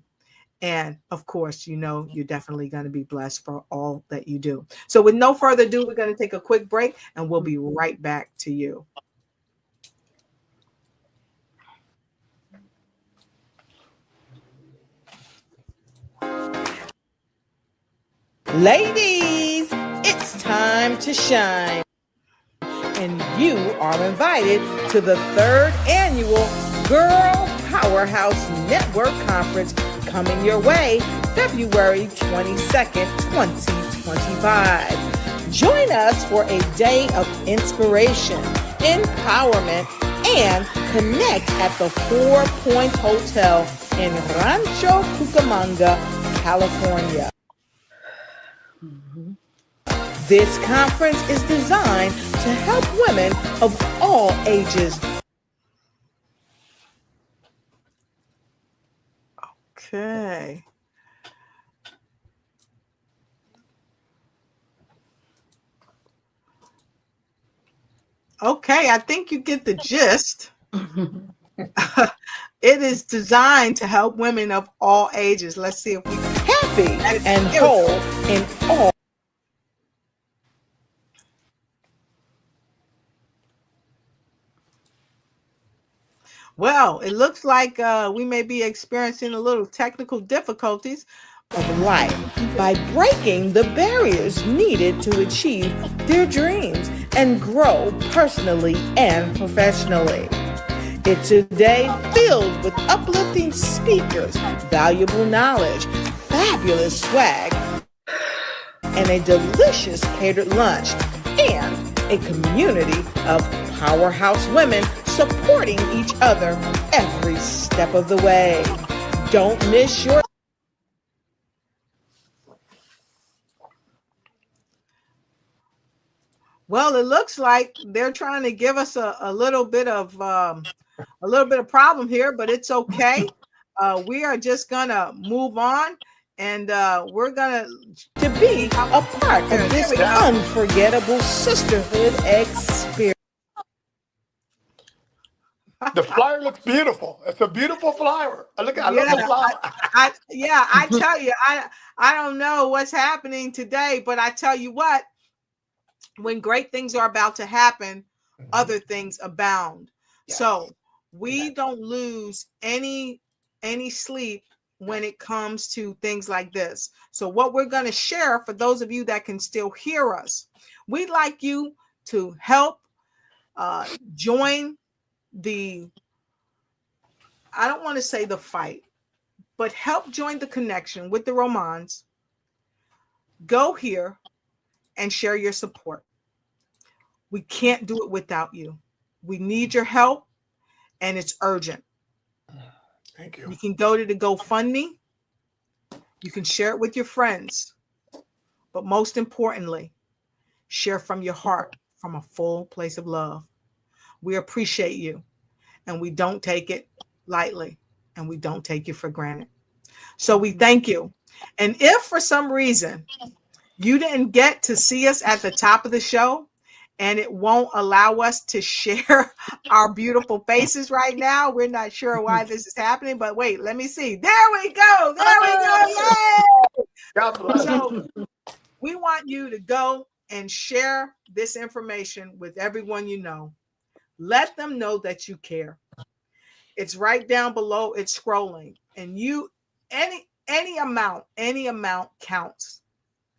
And of course, you know, you're definitely going to be blessed for all that you do. So with no further ado, we're going to take a quick break and we'll be right back to you. Ladies, it's time to shine. And you are invited to the 3rd annual Girl Powerhouse Network Conference coming your way February 22nd, 2025. Join us for a day of inspiration, empowerment, and connect at the 4 Point Hotel in Rancho Cucamonga, California. This conference is designed to help women of all ages. Okay. Okay, I think you get the gist. It is designed to help women of all ages. Let's see if we happy and whole in all. Well, it looks like we may be experiencing a little technical difficulties of life by breaking the barriers needed to achieve their dreams and grow personally and professionally. It's a day filled with uplifting speakers, valuable knowledge, fabulous swag, and a delicious catered lunch, and a community of powerhouse women supporting each other every step of the way. Don't miss your... Well, it looks like they're trying to give us a little bit of problem here, but it's okay. We are just gonna move on And we're going to be a part of this unforgettable sisterhood experience. The flyer looks beautiful. It's a beautiful flyer. I love the flower. I tell you, I don't know what's happening today, but I tell you what, when great things are about to happen, other things abound. Yes. So we don't lose any sleep when it comes to things like this. So what we're going to share, for those of you that can still hear us, we'd like you to help join the, I don't want to say the fight, but help join the connection with the Romans. Go here and share your support. We can't do it without you. We need your help, and it's urgent. Thank you. You can go to the GoFundMe. You can share it with your friends. But most importantly, share from your heart, from a full place of love. We appreciate you, and we don't take it lightly, and we don't take you for granted. So we thank you. And if for some reason you didn't get to see us at the top of the show, and it won't allow us to share our beautiful faces right now, we're not sure why this is happening, but wait, let me see. There we go. Yay! God bless. So we want you to go and share this information with everyone you know. Let them know that you care. It's right down below. It's scrolling, and you, any amount counts.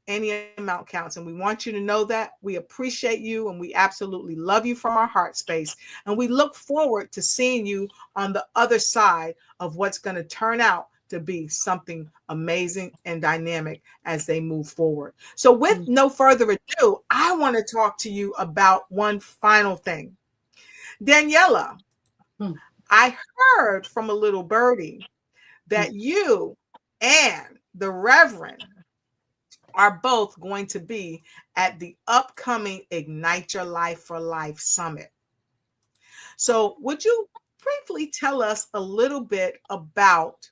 Any amount counts, and we want you to know that. We appreciate you, and we absolutely love you from our heart space, and we look forward to seeing you on the other side of what's going to turn out to be something amazing and dynamic as they move forward. So with no further ado, I want to talk to you about one final thing. Daniela, I heard from a little birdie that you and the Reverend are both going to be at the upcoming Ignite Your Life for Life Summit. So would you briefly tell us a little bit about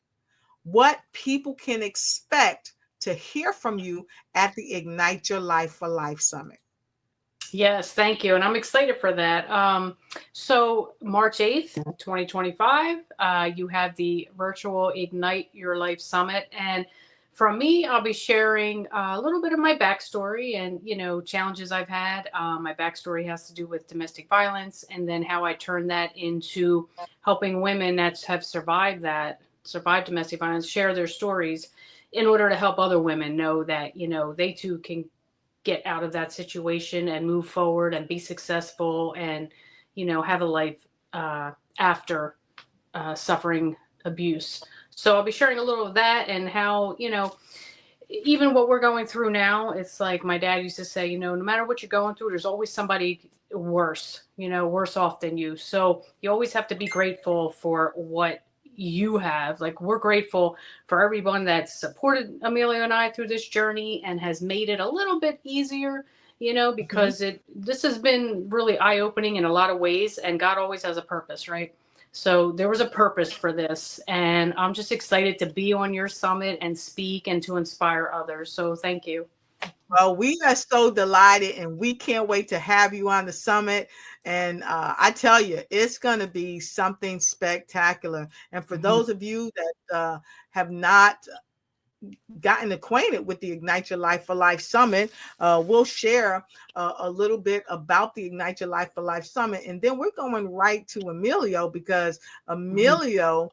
what people can expect to hear from you at the Ignite Your Life for Life Summit? Yes, thank you. And I'm excited for that. So March 8th, 2025, you have the virtual Ignite Your Life Summit. And from me, I'll be sharing a little bit of my backstory and, challenges I've had. My backstory has to do with domestic violence, and then how I turned that into helping women that have survived domestic violence, share their stories in order to help other women know that, they too can get out of that situation and move forward and be successful and, have a life after suffering abuse. So I'll be sharing a little of that and how, even what we're going through now, it's like my dad used to say, no matter what you're going through, there's always somebody worse, worse off than you. So you always have to be grateful for what you have. Like, we're grateful for everyone that's supported Emilio and I through this journey and has made it a little bit easier, because this has been really eye-opening in a lot of ways, and God always has a purpose, right? So there was a purpose for this, and I'm just excited to be on your summit and speak and to inspire others. So thank you. Well, we are so delighted, and we can't wait to have you on the summit. And I tell you, it's going to be something spectacular. And for those of you that have not gotten acquainted with the Ignite Your Life for Life Summit, we'll share a little bit about the Ignite Your Life for Life Summit. And then we're going right to Emilio, because Emilio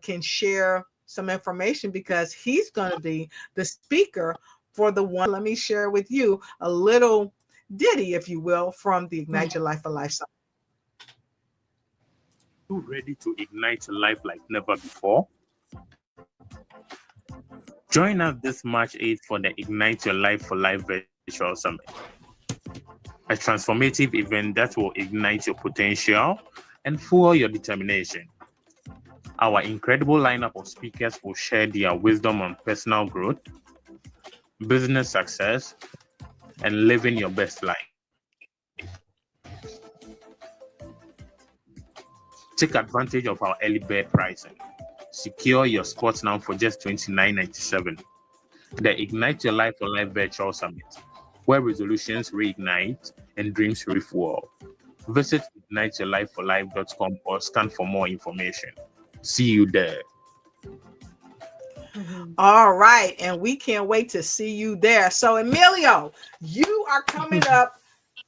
can share some information, because he's going to be the speaker for the one. Let me share with you a little ditty, if you will, from the Ignite Your Life for Life Summit. You ready to ignite your life like never before? Join us this March 8th for the Ignite Your Life for Life Virtual Summit, a transformative event that will ignite your potential and fuel your determination. Our incredible lineup of speakers will share their wisdom on personal growth, business success, and living your best life. Take advantage of our early bird pricing. Secure your spots now for just $29.97. The Ignite Your Life for Life Virtual Summit, where resolutions reignite and dreams refuel. Visit igniteyourlifeforlife.com or scan for more information. See you there. All right, and we can't wait to see you there. So, Emilio, you are coming up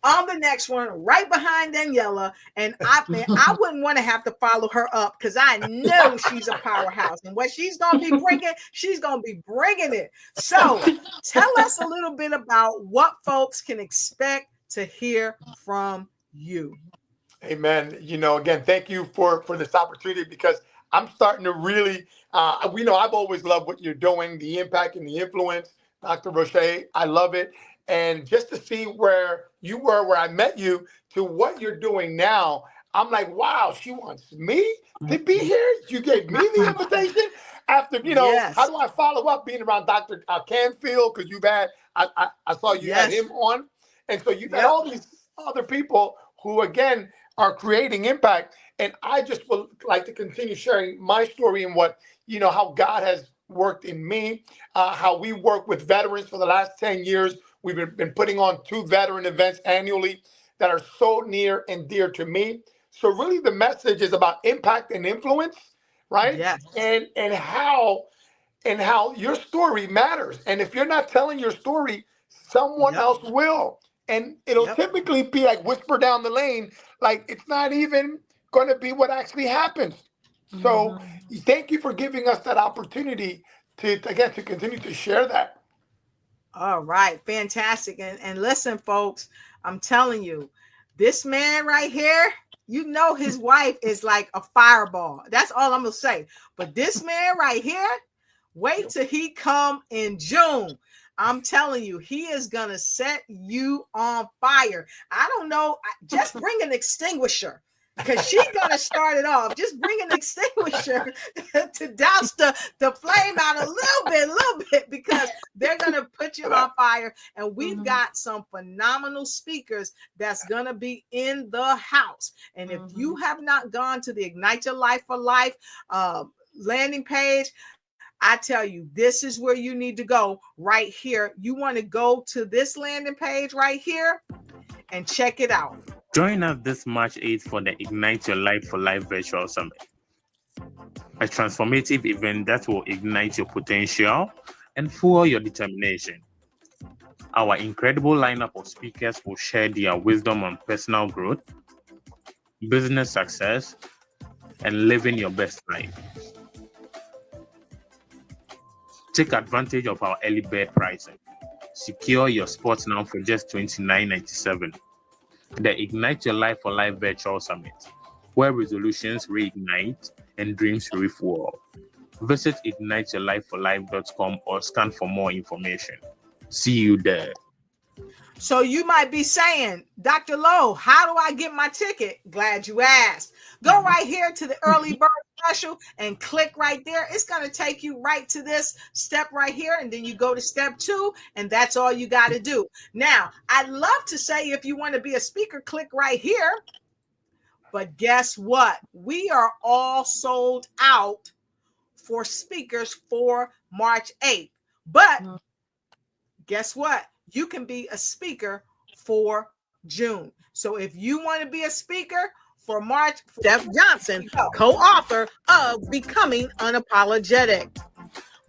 on the next one, right behind Daniela, and I wouldn't want to have to follow her up because I know she's a powerhouse, and what she's gonna be bringing it. So, tell us a little bit about what folks can expect to hear from you. Amen. Again, thank you for this opportunity, because I'm starting to really, I've always loved what you're doing, the impact and the influence, Dr. Roche. I love it. And just to see where you were, where I met you, to what you're doing now, I'm like, wow, she wants me to be here. You gave me the invitation after, Yes. How do I follow up being around Dr. Canfield? Because you've had, I saw you had him on. And so you've had all these other people who, again, are creating impact. And I just would like to continue sharing my story and what, how God has worked in me, how we work with veterans for the last 10 years. We've been putting on 2 veteran events annually that are so near and dear to me. So really the message is about impact and influence, right? Yes. And how your story matters. And if you're not telling your story, someone else will. And it'll typically be like whisper down the lane, like it's not even going to be what actually happens. So thank you for giving us that opportunity to continue to share that. All right, fantastic. And listen, folks, I'm telling you, this man right here, his wife is like a fireball. That's all I'm gonna say. But this man right here, wait till he come in June. I'm telling you, he is gonna set you on fire. I don't know, just bring an extinguisher, because she's gonna start it off. Just bring an extinguisher to douse the flame out a little bit, because they're gonna put you on fire. And we've got some phenomenal speakers that's gonna be in the house. And if you have not gone to the Ignite Your Life for Life landing page, I tell you, this is where you need to go right here. You want to go to this landing page right here and check it out. Join us this March 8th for the Ignite Your Life for Life Virtual Summit, a transformative event that will ignite your potential and fuel your determination. Our incredible lineup of speakers will share their wisdom on personal growth, business success, and living your best life. Take advantage of our early bird pricing. Secure your spot now for just $29.97. The Ignite Your Life for Life Virtual Summit, where resolutions reignite and dreams refuel. Visit igniteyourlifeforlife.com or scan for more information. See you there. So you might be saying, Dr. Lowe, how do I get my ticket? Glad you asked. Go right here to the early bird special and click right there. It's going to take you right to this step right here. And then you go to step 2, and that's all you got to do. Now, I'd love to say, if you want to be a speaker, click right here. But guess what? We are all sold out for speakers for March 8th. But guess what? You can be a speaker for June. So if you want to be a speaker for March, Steph Johnson, co-author of Becoming Unapologetic.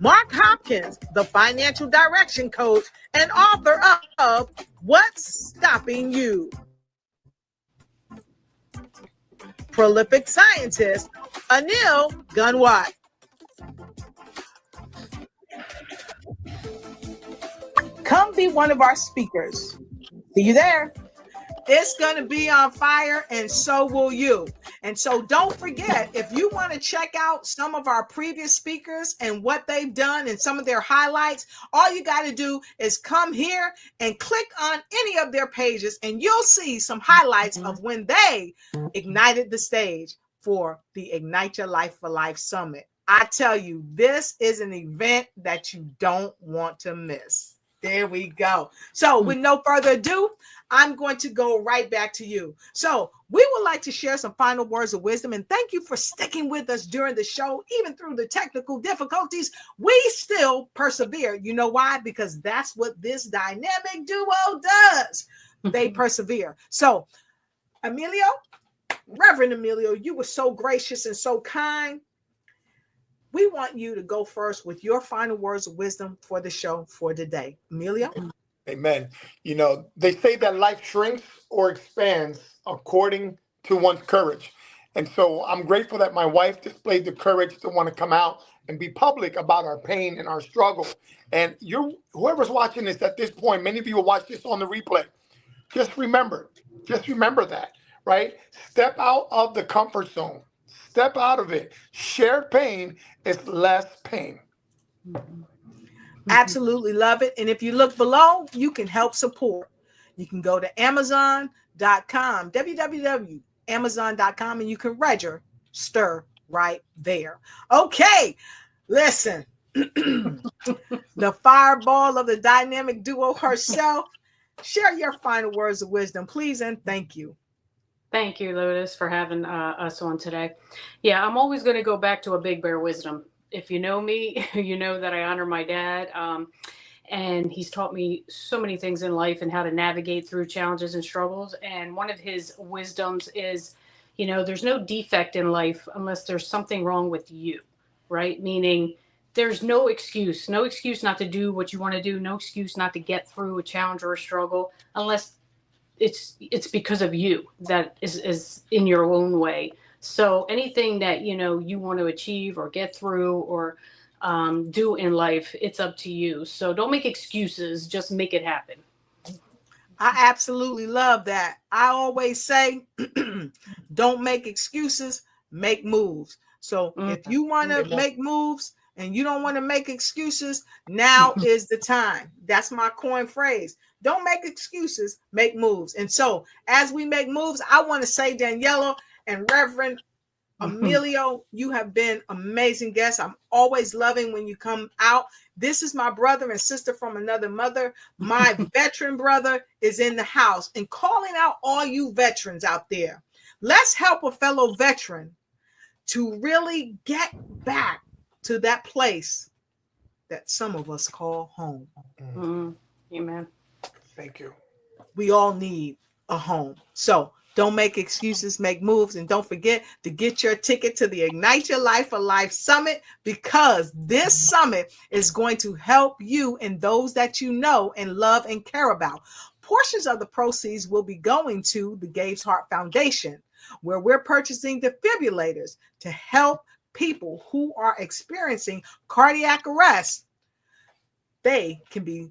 Mark Hopkins, the financial direction coach and author of What's Stopping You. Prolific scientist, Anil Gunwat. Come be one of our speakers. See you there. It's going to be on fire, and so will you. And so don't forget, if you want to check out some of our previous speakers and what they've done and some of their highlights, all you got to do is come here and click on any of their pages, and you'll see some highlights of when they ignited the stage for the Ignite Your Life for Life Summit. I tell you, this is an event that you don't want to miss. There we go. So with no further ado, I'm going to go right back to you. So we would like to share some final words of wisdom, and thank you for sticking with us during the show. Even through the technical difficulties, we still persevere. You know why? Because that's what this dynamic duo does. They persevere. So Emilio, Reverend Emilio, you were so gracious and so kind. We want you to go first with your final words of wisdom for the show for today. Emilio? Amen. You know, they say that life shrinks or expands according to one's courage. And so I'm grateful that my wife displayed the courage to want to come out and be public about our pain and our struggle. And whoever's watching this at this point, many of you will watch this on the replay. Just remember that, right? Step out of the comfort zone. Step out of it. Shared pain is less pain. Absolutely love it. And if you look below, you can help support. You can go to Amazon.com, www.amazon.com, and you can register right there. Okay, listen. The fireball of the dynamic duo herself. Share your final words of wisdom, please, and thank you. Thank you, Lotus, for having us on today. Yeah, I'm always going to go back to a big bear wisdom. If you know me, you know that I honor my dad. And he's taught me so many things in life and how to navigate through challenges and struggles. And one of his wisdoms is, you know, there's no defect in life unless there's something wrong with you, right? Meaning there's no excuse not to do what you want to do, no excuse not to get through a challenge or a struggle unless it's because of you that is in your own way. So anything that, you know, you want to achieve or get through or do in life, it's up to you. So don't make excuses, just make it happen. I absolutely love that. I always say, don't make excuses, make moves. So if you want to make moves and you don't want to make excuses, now is the time. That's my coin phrase. Don't make excuses, make moves. And so as we make moves, I want to say, Daniela and Reverend Emilio, you have been amazing guests. I'm always loving when you come out. This is my brother and sister from another mother. My veteran brother is in the house, and calling out all you veterans out there. Let's help a fellow veteran to really get back to that place that some of us call home. Amen. Thank you. We all need a home. So don't make excuses, make moves, and don't forget to get your ticket to the Ignite Your Life for Life Summit, because this summit is going to help you and those that you know and love and care about. Portions of the proceeds will be going to the Gabe's Heart Foundation, where we're purchasing defibrillators to help people who are experiencing cardiac arrest. They can be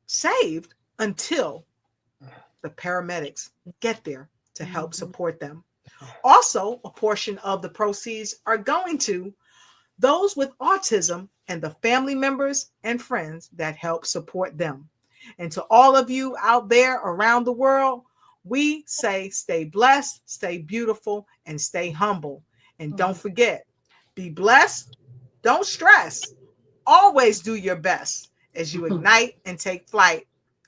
saved until the paramedics get there to help support them. Also, a portion of the proceeds are going to those with autism and the family members and friends that help support them. And to all of you out there around the world, we say stay blessed, stay beautiful, and stay humble. And don't forget, be blessed, don't stress. Always do your best as you ignite and take flight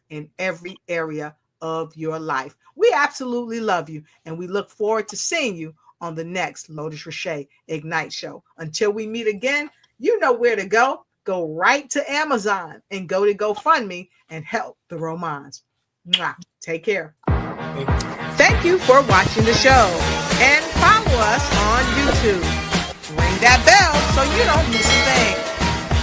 in every area of your life. We absolutely love you, and we look forward to seeing you on the next Lotus Roche Ignite show. Until we meet again, you know where to go. Go right to Amazon and go to GoFundMe and help the Romans. Mwah. Take care. Thank you for watching the show, and follow us on YouTube. Ring that bell so you don't miss a thing.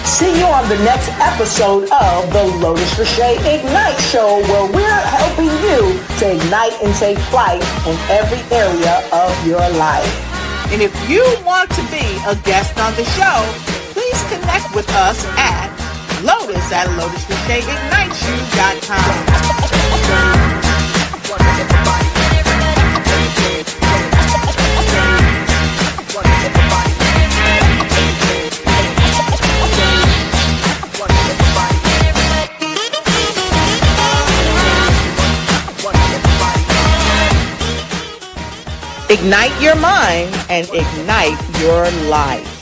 See you on the next episode of the Lotus Roche Ignite Show, where we're helping you to ignite and take flight in every area of your life. And if you want to be a guest on the show, please connect with us at lotus@lotusrocheigniteyou.com. Ignite your mind and ignite your life.